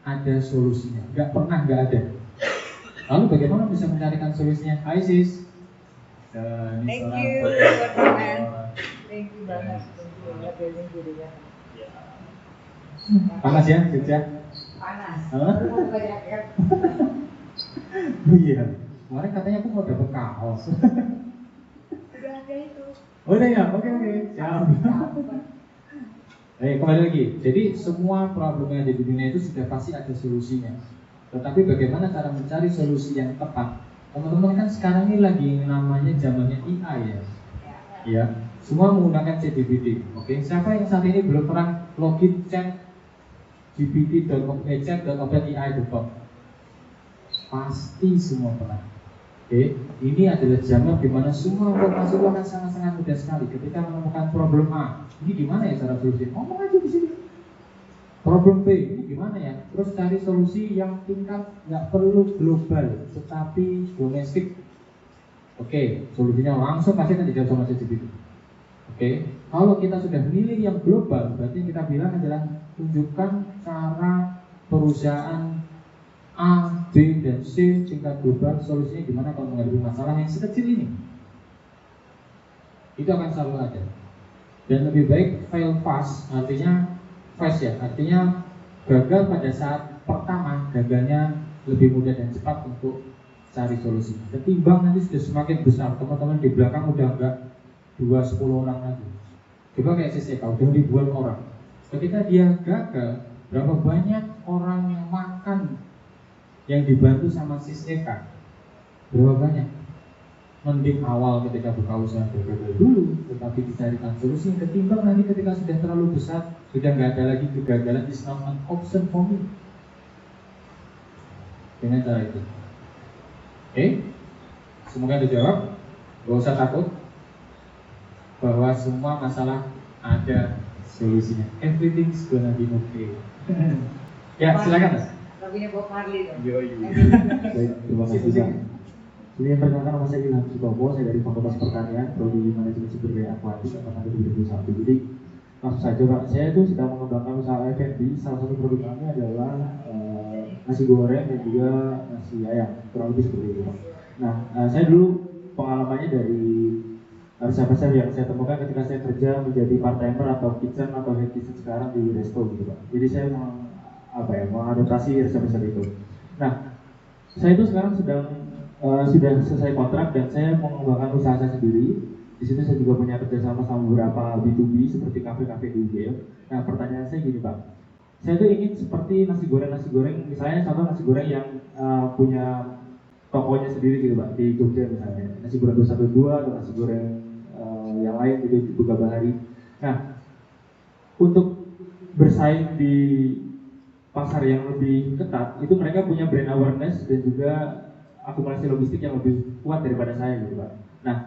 S1: ada solusinya. Nggak pernah nggak ada. Lalu bagaimana bisa mencarikan solusinya? Hai Sis.
S5: Thank you. Thank you banget.
S1: Panas ya, Jogja?
S5: Panas.
S1: Oh iya. Kemarin katanya aku mau dapet kaos.
S5: Udah ada itu.
S1: Oh udah ya, oke. Siap. Kembali lagi. Jadi semua problem yang ada di dunia itu sudah pasti ada solusinya. Tetapi bagaimana cara mencari solusi yang tepat? Teman-teman kan sekarang ini lagi namanya zamannya AI ya. Ya, semua menggunakan ChatGPT. Oke, siapa yang saat ini belum pernah login chat.gpt.openai.com? Pasti semua pernah. Oke, ini adalah zaman di mana semua informasi itu akan sangat-sangat mudah sekali. Ketika menemukan problem A, ini gimana ya cara solusi? Ngomong aja di sini. Problem B, ini gimana ya? Terus cari solusi yang tingkat nggak perlu global, tetapi domestik. Oke, solusinya langsung pasti akan dijawab sama ChatGPT. Oke, kalau kita sudah milih yang global, berarti kita bilang adalah tunjukkan cara perusahaan A, B, dan C tingkat global solusinya gimana kalau menghadapi masalah yang sekecil ini. Itu akan selalu ada. Dan lebih baik fail fast, artinya fast ya, artinya gagal pada saat pertama, gagalnya lebih mudah dan cepat untuk cari solusi. Ketimbang nanti sudah semakin besar, teman-teman di belakang udah enggak 2-10 orang lagi. Coba kayak CCK, udah ribuan orang. Ketika dia gagal, berapa banyak orang yang makan yang dibantu sama CCK? Berapa banyak? Mending awal ketika buka usaha gagal dulu, tetapi dicarikan solusi. Ketimbang nanti ketika sudah terlalu besar, sudah nggak ada lagi kegagalan, is not an option for me. Dengan cara itu. Oke? Semoga dijawab. Gak usah takut bahwa semua masalah ada solusinya. Everything's gonna be okay. Ya, silakan Mas.
S5: Lagunya Bob Marley dong.
S6: Baik, terima kasih Pak. Ini yang perkenalkan nama saya Ilham Sutopo, saya dari Fakultas Pertanian, Prodi Manajemen Sumber Daya Akuatik angkatan 2021. Jadi langsung saja Pak, saya itu sedang mengembangkan usaha F&B. Salah satu produk kami adalah nasi goreng dan juga nasi ayam, kurang lebih seperti itu Pak. Nah, saya dulu pengalamannya dari resep-resep yang saya temukan ketika saya kerja menjadi part-timer atau kitchen atau head kitchen sekarang di resto gitu Pak. Jadi saya mengadaptasi resep-resep itu. Nah, saya itu sekarang sudah selesai kontrak dan saya mengembangkan usaha saya sendiri. Di situ saya juga punya kerjasama sama beberapa B2B seperti kafe-kafe di UGM. Nah, pertanyaan saya gini Pak, saya tuh ingin seperti nasi goreng, misalnya contoh nasi goreng yang punya tokonya sendiri gitu Pak, di Jogja misalnya, nasi goreng 212 atau nasi goreng yang lain gitu di Buka Bahari. Nah, untuk bersaing di pasar yang lebih ketat, itu mereka punya brand awareness dan juga akumulasi logistik yang lebih kuat daripada saya gitu Pak. Nah,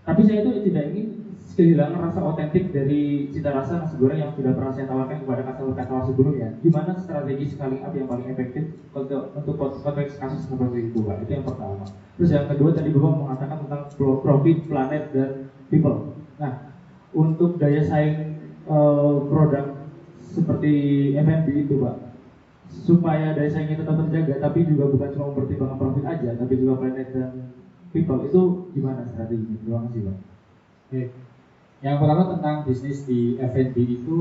S6: tapi saya itu tidak ingin kehilangan rasa otentik dari cita rasa nasi goreng yang sudah pernah saya tawarkan kepada customer sebelumnya. Gimana strategi scaling up yang paling efektif untuk konteks kasus seperti itu Pak? Itu yang pertama. Terus yang kedua tadi Bapak mengatakan tentang profit, planet, dan people. Nah, untuk daya saing produk seperti F&B itu Pak, supaya daya saingnya tetap terjaga, tapi juga bukan cuma mempertimbangkan profit aja, tapi juga planet dan people, itu gimana strateginya? Terima kasih Pak.
S1: Oke. Yang pertama tentang bisnis di F&B itu,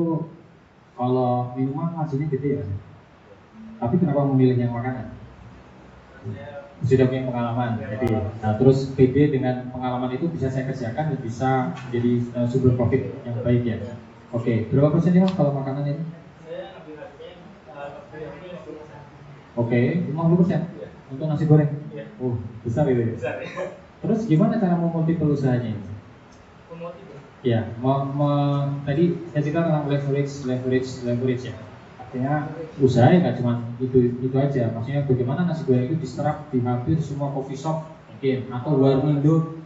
S1: kalau minuman marginnya gede ya, tapi kenapa memilih yang makanan? Sudah punya pengalaman, jadi nah terus PD dengan pengalaman itu bisa saya kerjakan dan bisa jadi sumber profit yang baik ya. Oke, berapa persen ya kalau makanan ini? Oke, 50% untuk nasi goreng. Oh, besar itu ya. Terus gimana cara memultiple usahanya ini? Ya, tadi saya cerita tentang leverage ya. Artinya usaha nggak cuma itu aja. Maksudnya bagaimana nasi goreng itu diserap di hampir semua coffee shop mungkin, atau warmindo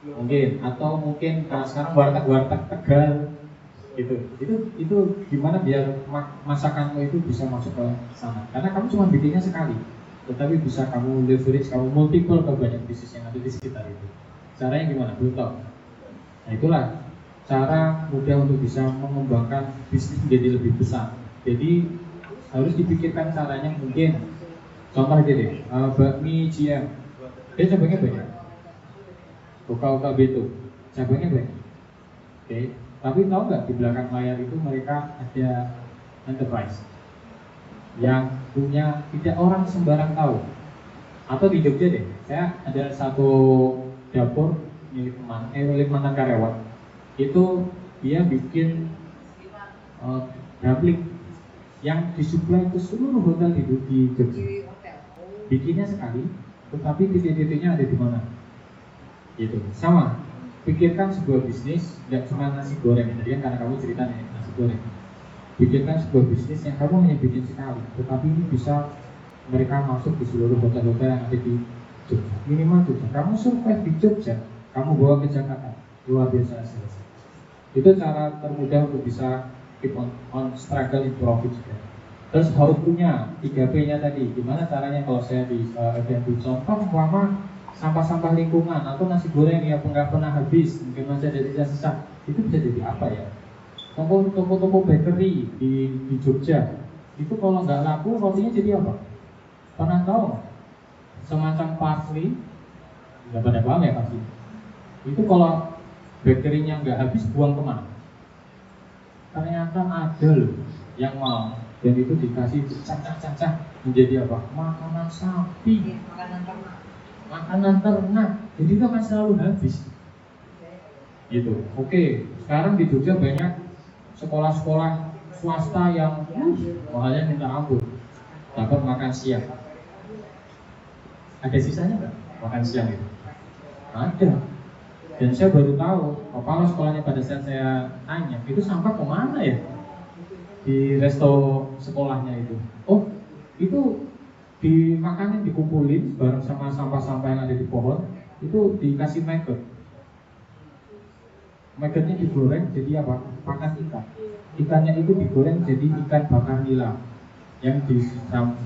S1: mungkin, atau mungkin kalau sekarang warteg Tegal gitu. Itu gimana biar masakanmu itu bisa masuk ke sana? Karena kamu cuma bikinnya sekali, tetapi bisa kamu leverage, kamu multiple ke banyak bisnis yang ada di sekitar itu. Caranya gimana? Belum tahu. Nah, itulah cara mudah untuk bisa mengembangkan bisnis menjadi lebih besar. Jadi harus dipikirkan caranya mungkin. Contoh aja deh, bakmi GM, dia cabangnya banyak. Buka Beto, cabangnya banyak. Oke, tapi tahu nggak di belakang layar itu mereka ada enterprise yang punya tidak orang sembarang tahu. Atau di Jogja deh, saya ada satu dapur milik mantan karyawan. Itu dia bikin dumpling yang disuplai ke seluruh hotel di Jogja. Bikinnya sekali, tetapi titik-titiknya ada di mana? Gitu. Sama. Pikirkan sebuah bisnis, tidak cuma nasi goreng. Tadi kan karena kamu cerita nih nasi goreng. Pikirkan sebuah bisnis yang kamu hanya bikin sekali, tetapi ini bisa mereka masuk di seluruh hotel-hotel yang ada di Jogja. Minimal Jogja. Kamu survive di Jogja, kamu bawa ke Jakarta, luar biasa hasilnya. Itu cara termudah untuk bisa keep on struggle in profit juga. Terus how to-nya, 3P-nya tadi, gimana caranya kalau saya di F&B? Contoh, umpama sampah-sampah lingkungan atau nasi goreng yang nggak pernah habis, mungkin masih ada sisa-sisa, itu bisa jadi apa ya? Toko-toko bakery di Jogja itu kalau nggak laku rotinya jadi apa? Pernah tahu nggak? Semacam parsley, nggak pada paham ya pasti. Itu kalau bakerynya nggak habis buang kemana? Ternyata ada loh yang mau, dan itu dikasih cacah-cacah menjadi apa? Makanan sapi, makanan ternak. Jadi itu akan selalu habis. Gitu. Oke, sekarang di Jogja banyak sekolah-sekolah swasta yang mahalnya minta ampun, dapat makan siang. Ada sisanya nggak makan siang itu? Ada. Dan saya baru tahu, kepala sekolahnya pada saat saya tanya, itu sampah kemana ya? Di resto sekolahnya itu. Oh, itu dimakanin, dikumpulin bareng sama sampah-sampah yang ada di pohon, itu dikasih maggot. Maggotnya digoreng jadi apa? Pakan ikan. Ikannya itu digoreng jadi ikan bakar nila yang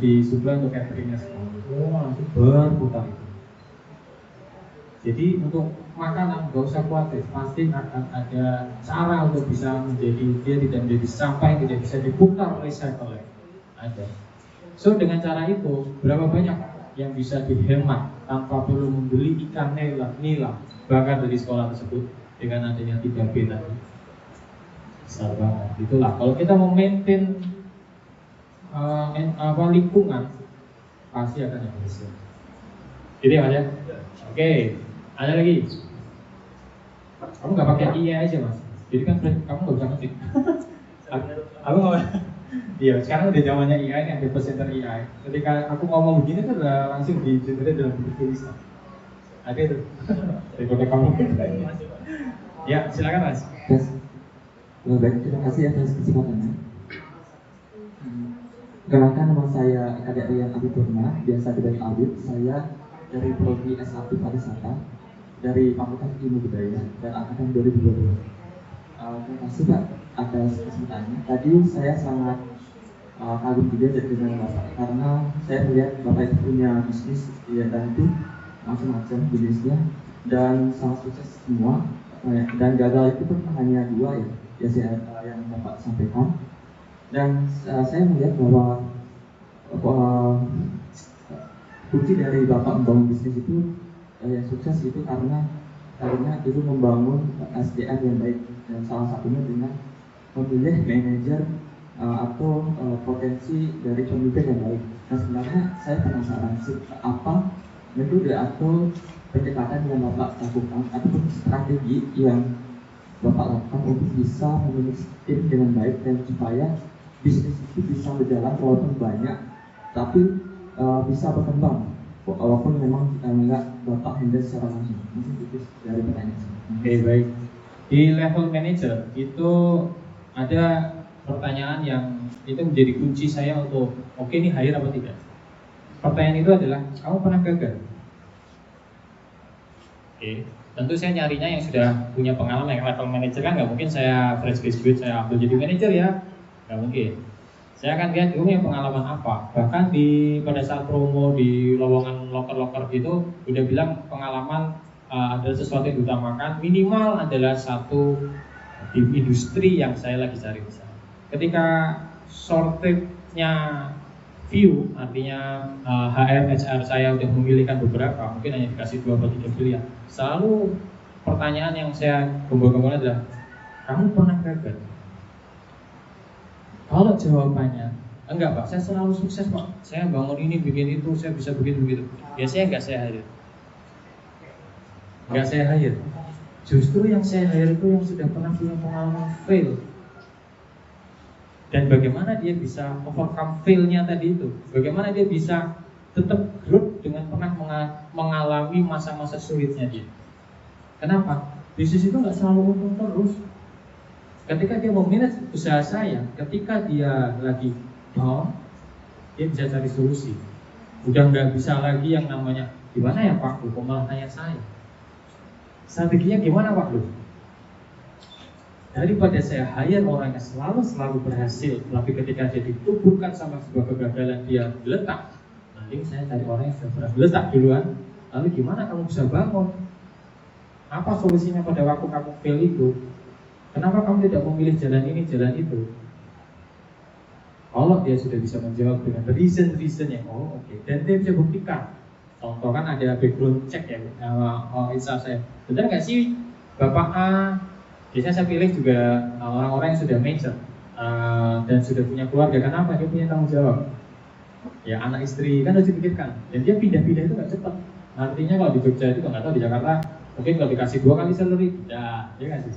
S1: disuplai untuk cateringnya semua. Oh, itu berputar itu. Jadi untuk makanan nggak usah khawatir, pasti akan ada cara untuk bisa menjadi, dia tidak menjadi sampah yang tidak bisa diputar recycle. Ada. So dengan cara itu berapa banyak yang bisa dihemat tanpa perlu membeli ikan nila bakar dari sekolah tersebut dengan adanya 3B tadi. Besar banget. Itulah kalau kita mau maintain lingkungan pasti akan yang berhasil. Jadi ya Mas ya. Oke, ada lagi. Kamu nggak pakai IE aja Mas. Jadi kan kamu nggak bisa ngetik. Aku nggak. Iya, sekarang udah zamannya AI kan, ada presenter AI. Ketika aku ngomong begini tuh udah langsung di-generate dalam bentuk tulisan. Ada itu. Daripada kamu. Ya, silakan Mas.
S6: Yes. Baik, terima kasih atas kesempatannya. Perkenalkan, nama saya Eka Rian Abipurna, biasa dipanggil Abib. Saya dari Prodi S1 Pariwisata dari Fakultas Ilmu Budaya dan angkatan 2022. Terima kasih Pak atas kesempatannya. Tadi saya sangat kagum juga dengan Bapak karena saya melihat Bapak itu punya bisnis ya, dan itu macam-macam bisnisnya dan sangat sukses semua. Dan gagal itu pun hanya 2 ya yang Bapak sampaikan. Dan saya melihat bahwa kunci dari Bapak membangun bisnis itu yang sukses itu karena itu membangun SDM yang baik, dan salah satunya dengan memilih manajer atau potensi dari pemimpin yang baik. Nah sebenarnya saya penasaran apa metode atau pendekatan yang Bapak lakukan ataupun strategi yang Bapak lakukan untuk bisa memilih tim dengan baik dan supaya bisnis itu bisa berjalan walaupun banyak tapi bisa berkembang walaupun memang enggak Bapak handle secara langsung. Mungkin itu dari pertanyaan saya.
S1: Oke, baik. Di level manager itu ada pertanyaan yang itu menjadi kunci saya untuk oke ini hire apa tidak. Pertanyaan itu adalah kamu pernah gagal? Oke, tentu saya nyarinya yang sudah punya pengalaman. Yang level manager kan nggak mungkin saya fresh graduate saya ambil jadi manager ya, nggak mungkin. Saya akan lihat dulu yang pengalaman apa. Bahkan pada saat promo di lowongan loker-loker gitu udah bilang pengalaman adalah sesuatu yang diutamakan, minimal adalah satu di industri yang saya lagi cari misalnya. Ketika shortage-nya view, artinya HR saya udah memilihkan beberapa, mungkin hanya dikasih 2 atau 3 pilihan. Selalu pertanyaan yang saya gembor-gemborkan adalah, kamu pernah gagal? Kalau jawabannya enggak Pak, saya selalu sukses Pak, saya bangun ini, bikin itu, saya bisa begitu. Biasanya enggak saya hire. Enggak saya hire. Justru yang saya hire itu yang sudah pernah punya pengalaman fail. Dan bagaimana dia bisa overcome fail-nya tadi itu. Bagaimana dia bisa tetap growth dengan pernah mengalami masa-masa sulitnya dia. Kenapa? Bisnis itu enggak selalu untung terus. Ketika dia memanage usaha saya, ketika dia lagi down, dia bisa cari solusi. Udah nggak bisa lagi yang namanya gimana ya Pak, kok malah tanya saya. Strateginya gimana Pak Lu? Daripada saya hire orang yang selalu berhasil, tapi ketika dia ditubuhkan sama sebuah kegagalan dia meletak, mending saya cari orang yang sudah pernah meletak duluan, Lalu gimana kamu bisa bangun? Apa solusinya pada waktu kamu fail itu? Kenapa kamu tidak memilih jalan ini, jalan itu? Kalau dia sudah bisa menjawab dengan reason yang oke, dan dia bisa buktikan. Contoh kan ada background check ya, HR saya. Benar nggak sih Bapak A? Biasanya saya pilih juga orang-orang yang sudah major dan sudah punya keluarga. Kenapa? Dia punya tanggung jawab. Ya anak istri kan harus dipikirkan. Dan dia pindah-pindah itu nggak cepat. Artinya kalau di Jogja itu nggak tahu di Jakarta mungkin kalau dikasih 2 kali salary, ya nggak sih?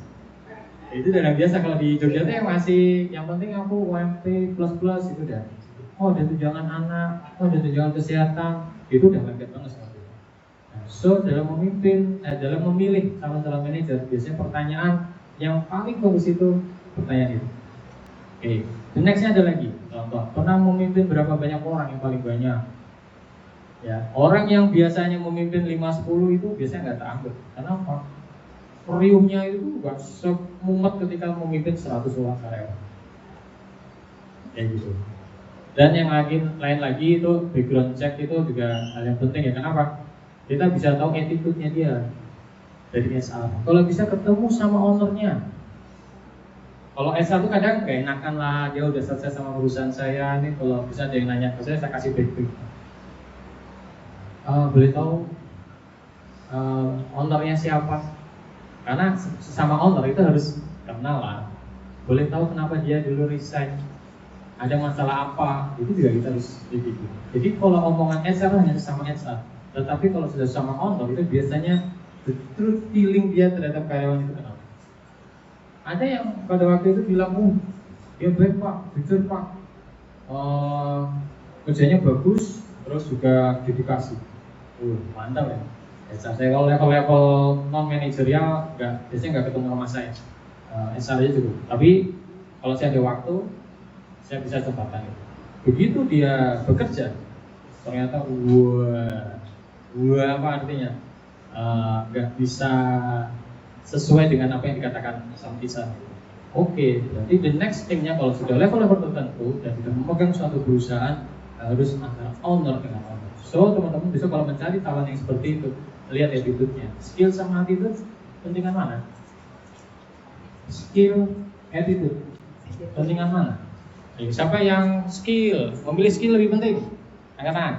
S1: Itu udah yang biasa. Kalau di Jogja itu yang masih yang penting aku UMP plus itu udah. Oh ada tunjangan anak, oh ada tunjangan kesehatan, itu udah lengkap banget seperti itu. Nah, so dalam memimpin, dalam memilih calon manajer, biasanya pertanyaan yang paling bagus itu pertanyaan itu. Oke, the nextnya ada lagi. Contoh, pernah memimpin berapa banyak orang yang paling banyak? Ya, orang yang biasanya memimpin 5-10 itu biasanya nggak terambil. Kenapa? Riuhnya itu nggak semumet ketika memimpin 100 orang karyawan. Kayak gitu. Dan yang lain lagi itu background check itu juga hal yang penting ya. Kenapa? Kita bisa tahu attitude-nya dia dari HR. Kalau bisa ketemu sama ownernya. Kalau HR itu kadang nggak enakan lah, dia udah selesai sama perusahaan saya nih. Kalau bisa ada yang nanya ke saya kasih background. Boleh tahu ownernya siapa? Karena sama owner itu harus kenal lah. Boleh tahu kenapa dia dulu resign? Ada masalah apa? Itu juga kita harus begitu. Jadi kalau omongan HR hanya sama HR, tetapi kalau sudah sama owner itu biasanya the true feeling dia terhadap karyawan itu kenal. Ada yang pada waktu itu bilang, dia baik pak, jujur pak, kerjanya bagus, terus juga dedikasi. Mantap ya. Saya kalau level non manajerial biasanya nggak ketemu sama saya. HR aja cukup. Tapi kalau saya ada waktu, saya bisa sempatkan itu. Begitu dia bekerja, ternyata apa artinya? Nggak bisa sesuai dengan apa yang dikatakan sama Tisa. Oke, berarti the next thing-nya kalau sudah level-level tertentu dan sudah memegang suatu perusahaan harus antara owner dengan owner. So teman-teman besok kalau mencari talent yang seperti itu, lihat attitude-nya. Skill sama attitude pentingan mana? Skill, attitude pentingan mana? Siapa yang skill? Memilih skill lebih penting? Angkat tangan.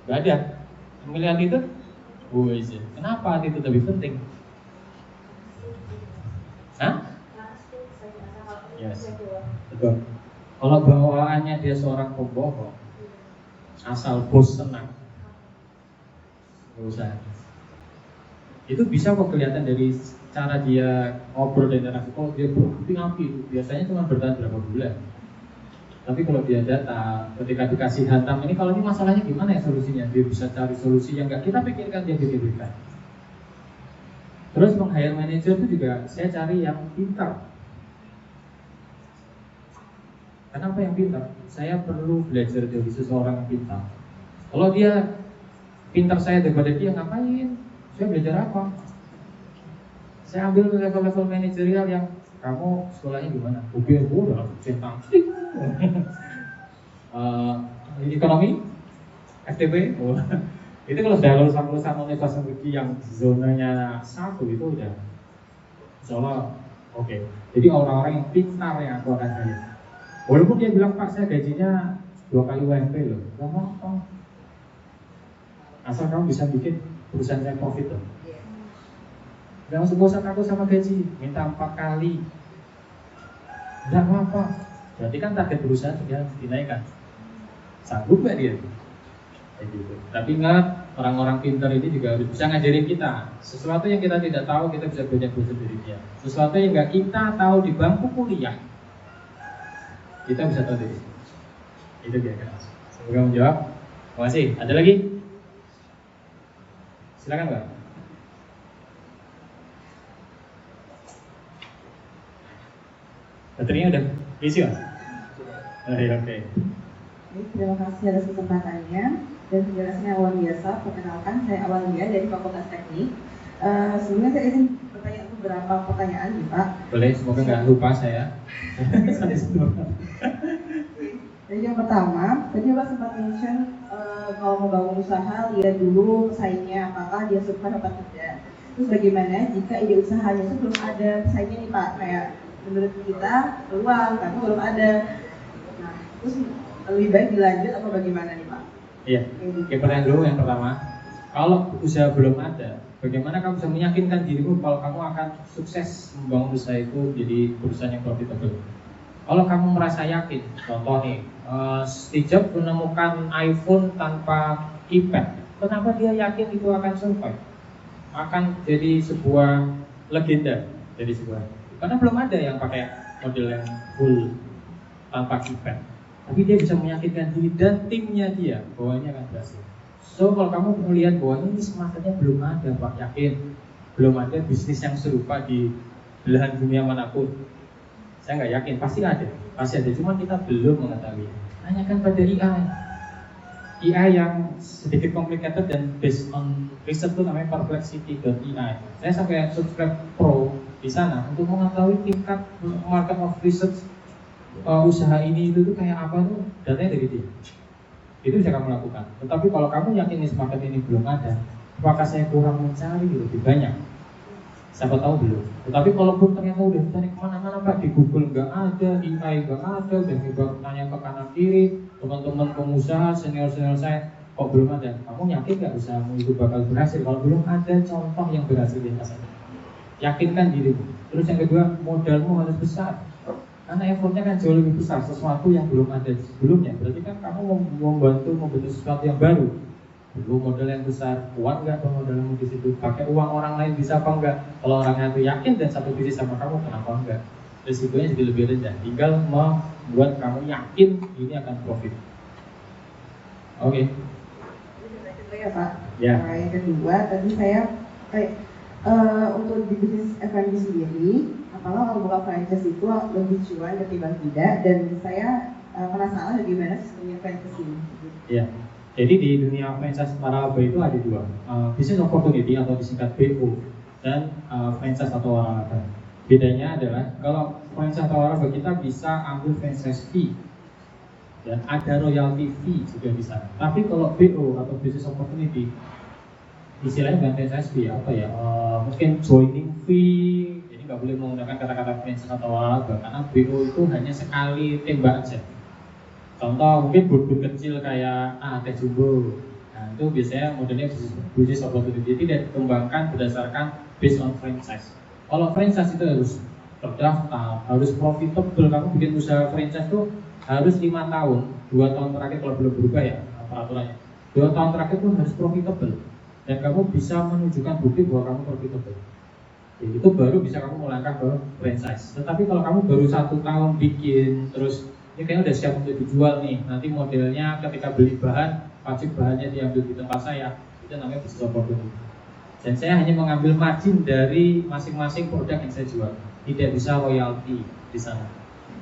S1: Gak ada. Memilih attitude? Kenapa attitude lebih penting? Hah? Yes. Betul. Kalau bawaannya dia seorang pembohong, asal bos senang, nggak usah. Itu bisa kok kelihatan dari cara dia ngobrol dan interaksi. Kalau dia berapi-api, biasanya cuma bertahan berapa bulan. Tapi kalau dia datang, ketika dikasih hantam ini, kalau ini masalahnya gimana ya solusinya? Dia bisa cari solusi yang nggak kita pikirkan, dia pikirkan. Terus meng-hire manager itu juga saya cari yang pintar. Kenapa yang pintar? Saya perlu belajar dari seseorang yang pintar. Kalau dia pintar saya daripada dia, ngapain? Saya belajar apa? Saya ambil level-level manajerial yang kamu sekolahnya gimana? udah centang. Ekonomi, FTB. Itu kalau sudah lulusan universitas negeri yang zonanya 1 itu udah insyaallah oke. Jadi orang-orang yang pintar yang aku akan cari. Walaupun dia bilang Pak saya gajinya 2 kali UMP loh, gak apa-apa. Asal kamu bisa bikin perusahaan saya profit loh. Gak usah takut sama gaji, minta 4 kali. Gak apa-apa. Berarti kan target perusahaan sudah dinaikkan. Sanggup gak dia? Gitu. Tapi ingat, orang-orang pintar ini juga harus bisa ngajarin kita. Sesuatu yang kita tidak tahu, kita bisa belajar dari dia. Sesuatu yang nggak kita tahu di bangku kuliah, kita bisa tahu dari sini. Itu kira-kira. Semoga menjawab. Terima kasih. Ada lagi? Silakan Mbak. Baterainya udah isi Mas? Oke.
S5: Terima kasih atas kesempatannya dan penjelasannya luar biasa. Perkenalkan, saya Awalia dari Fakultas Teknik. Sebelumnya saya ingin bertanya beberapa pertanyaan nih Pak.
S1: Boleh, semoga nggak lupa saya.
S5: Jadi yang pertama, tadi Bapak sempat mention kalau mau bangun usaha, lihat dulu pesaingnya apakah dia suka atau tidak. Terus bagaimana jika ide usahanya itu belum ada pesaingnya nih Pak, kayak menurut kita peluang tapi belum ada. Nah, terus lebih baik dilanjut atau bagaimana nih Pak?
S1: Iya, oke, pertanyaan dulu yang pertama. Kalau usaha belum ada, bagaimana kamu bisa meyakinkan dirimu kalau kamu akan sukses membangun usaha itu jadi perusahaan yang profitable? Kalau kamu merasa yakin, contoh nih, Steve Jobs menemukan iPhone tanpa keypad, kenapa dia yakin itu akan survive? Akan jadi sebuah legenda, jadi sebuah. Karena belum ada yang pakai model yang full tanpa keypad. Tapi dia bisa meyakinkan diri dan timnya dia bahwa ini akan berhasil. So kalau kamu melihat bahwa ini marketnya belum ada, Pak, yakin belum ada bisnis yang serupa di belahan dunia manapun. Saya nggak yakin, pasti ada, cuma kita belum mengetahui. Tanyakan pada AI yang sedikit complicated dan based on riset itu namanya perplexity.ai. Saya sampai subscribe pro di sana untuk mengetahui tingkat market of research usaha ini itu tuh kayak apa tuh, datanya dari dia. Itu bisa kamu lakukan. Tetapi kalau kamu yakin market ini belum ada, apakah saya kurang mencari lebih banyak? Siapa tahu belum. Tetapi kalaupun ternyata udah cari kemana-mana Pak, di Google nggak ada, AI nggak ada, udah coba tanya ke kanan kiri, teman-teman pengusaha, senior saya, kok belum ada? Kamu yakin nggak usahamu itu bakal berhasil? Kalau belum ada contoh yang berhasil di atas sana, yakinkan dirimu. Terus yang kedua, modalmu harus besar. Karena effortnya kan jauh lebih besar, sesuatu yang belum ada sebelumnya. Berarti kan kamu membantu membentuk sesuatu yang baru. Perlu modal yang besar, kuat nggak kalau modalmu di situ? Pakai uang orang lain bisa apa enggak? Kalau orangnya itu yakin dan satu bisnis sama kamu, kenapa enggak? Risikonya jadi lebih rendah. Tinggal membuat kamu yakin ini akan profit. Oke.
S5: Ya Pak.
S1: Ya.
S5: Nah, yang kedua tadi saya untuk di bisnis F&B sendiri, apakah kalau buka franchise itu lebih cuan ketimbang tidak? Dan saya penasaran bagaimana sistemnya franchise ini.
S1: Ya. Jadi di dunia franchise waralaba itu ada dua, business opportunity atau disingkat BO dan franchise atau waralaba. Bedanya adalah kalau franchise atau waralaba kita bisa ambil franchise fee dan ada royalty fee juga bisa. Tapi kalau BO atau business opportunity, istilahnya bukan franchise fee, apa ya? Mungkin joining fee. Jadi nggak boleh menggunakan kata-kata franchise atau waralaba karena BO itu hanya sekali tembak aja. Contoh mungkin booth kecil kayak Teh Jumbo. Nah itu biasanya modelnya bisnis opportunity. Jadi tidak dikembangkan berdasarkan based on franchise. Kalau franchise itu harus terdaftar, harus profitable. Kamu bikin usaha franchise itu harus 5 tahun, 2 tahun terakhir kalau belum berubah ya peraturannya. 2 tahun terakhir itu harus profitable. Dan kamu bisa menunjukkan bukti bahwa kamu profitable. Jadi itu baru bisa kamu melangkah ke franchise. Tetapi kalau kamu baru 1 tahun bikin terus ini kayaknya udah siap untuk dijual nih. Nanti modelnya ketika beli bahan, wajib bahannya diambil di tempat saya. Itu namanya business opportunity. Dan saya hanya mengambil margin dari masing-masing produk yang saya jual. Tidak bisa royalty di sana.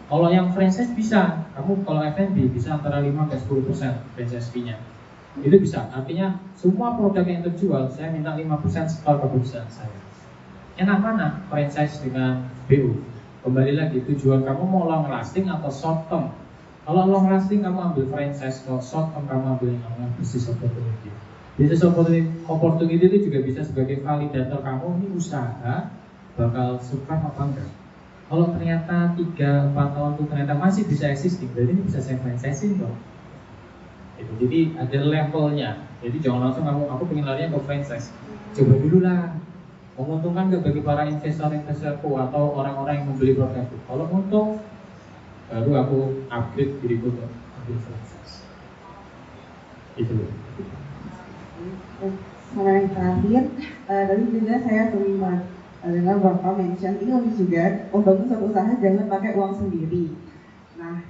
S1: Kalau yang franchise bisa, kamu kalau F&B bisa antara 5 ke 10% franchise fee-nya. Itu bisa. Artinya semua produk yang terjual saya minta 5% setor ke perusahaan saya. Enak mana franchise dengan BU? Kembali lagi, tujuan kamu mau long lasting atau short term. Kalau long lasting kamu ambil franchise, kalau short term kamu ambil yang namanya business opportunity. Business opportunity itu juga bisa sebagai validator kamu ini usaha bakal survive apa enggak. Kalau ternyata 3-4 tahun itu ternyata masih bisa existing, berarti ini bisa saya franchising dong. Jadi ada levelnya. Jadi jangan langsung aku pengen larinya ke franchise. Coba dulu lah. Menguntungkan nggak bagi para investor-investorku atau orang-orang yang membeli produkku? Kalau untung, baru aku upgrade diriku untuk ambil franchise. Itu loh.
S5: Sama yang terakhir, tadi juga saya sempat dengar Bapak mention ini lebih juga membangun suatu usaha jangan pakai uang sendiri. Nah,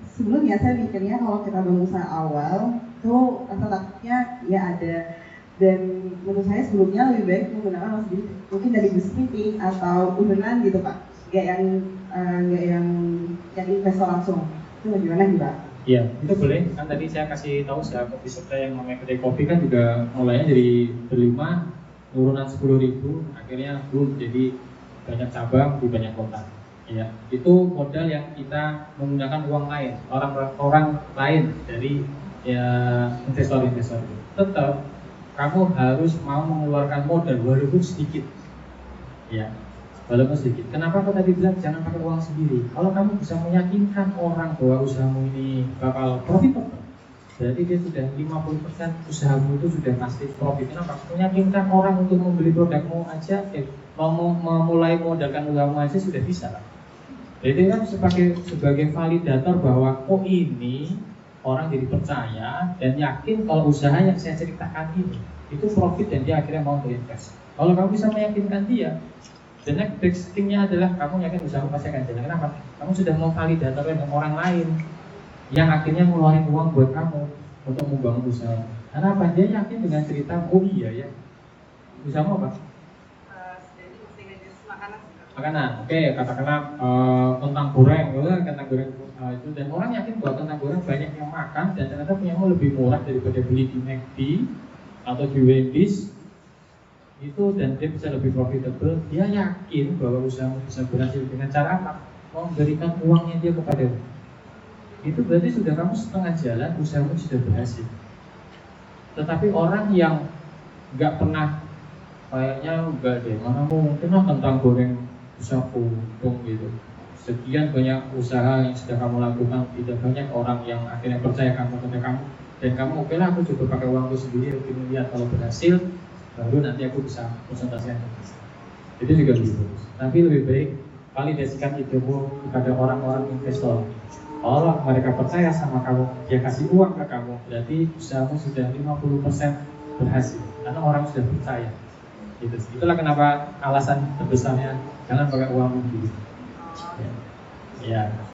S5: sebelumnya saya mikirnya kalau kita berusaha awal, tuh rasa takutnya ya ada. Dan menurut saya sebelumnya lebih baik menggunakan uang sendiri, mungkin dari business meeting atau undangan gitu Pak, nggak yang investor langsung. Itu bagaimana nih Pak?
S1: Iya, itu boleh. Kan tadi saya kasih tahu usaha kopi supply yang namanya kedai kopi kan juga mulainya dari berlima, turunan 10.000, akhirnya jadi banyak cabang di banyak kota. Ya, itu modal yang kita menggunakan uang lain, orang lain dari ya, investor-investor. Tetap kamu harus mau mengeluarkan modal walaupun sedikit. Ya, walaupun sedikit. Kenapa aku tadi bilang jangan pakai uang sendiri? Kalau kamu bisa meyakinkan orang bahwa usahamu ini bakal profitable, berarti dia sudah 50% usahamu itu sudah pasti profit. Kenapa? Meyakinkan orang untuk membeli produkmu aja, mau memulai modalkan usahamu aja sudah bisa. Jadi kan sebagai validator bahwa oh ini orang jadi percaya dan yakin kalau usaha yang saya ceritakan ini itu profit dan dia akhirnya mau berinvest. Kalau kamu bisa meyakinkan dia, the next best thing-nya adalah kamu yakin usahamu pasti akan jalan. Kenapa? Kamu sudah mau validator dengan orang lain yang akhirnya ngeluarin uang buat kamu untuk membangun usaha. Karena apa? Dia yakin dengan cerita oh iya ya. Usahamu apa? Makanan, oke, katakanlah kentang goreng, kentang goreng itu, dan orang yakin bahwa kentang goreng banyak yang makan dan ternyata punya lebih murah daripada beli di McD atau di Wendy's itu, dan dia bisa lebih profitable. Dia yakin bahwa usaha bisa berhasil dengan cara apa? Memberikan uangnya dia kepada itu, berarti sudah kamu setengah jalan, usahamu sudah berhasil. Tetapi orang yang nggak pernah kayaknya enggak deh, mana mungkin lah kentang goreng bisa untung gitu. Sekian banyak usaha yang sudah kamu lakukan, tidak banyak orang yang akhirnya percaya kamu kepada kamu, dan kamu oke lah aku coba pakai uangku sendiri untuk melihat kalau berhasil, baru nanti aku bisa presentasikan. Itu juga lebih bagus. Tapi lebih baik validasikan idemu kepada orang-orang investor. Kalau mereka percaya sama kamu, dia kasih uang ke kamu, berarti usahamu sudah 50% berhasil karena orang sudah percaya. Gitu. Itulah kenapa alasan terbesarnya jangan pakai uang sendiri. Ya.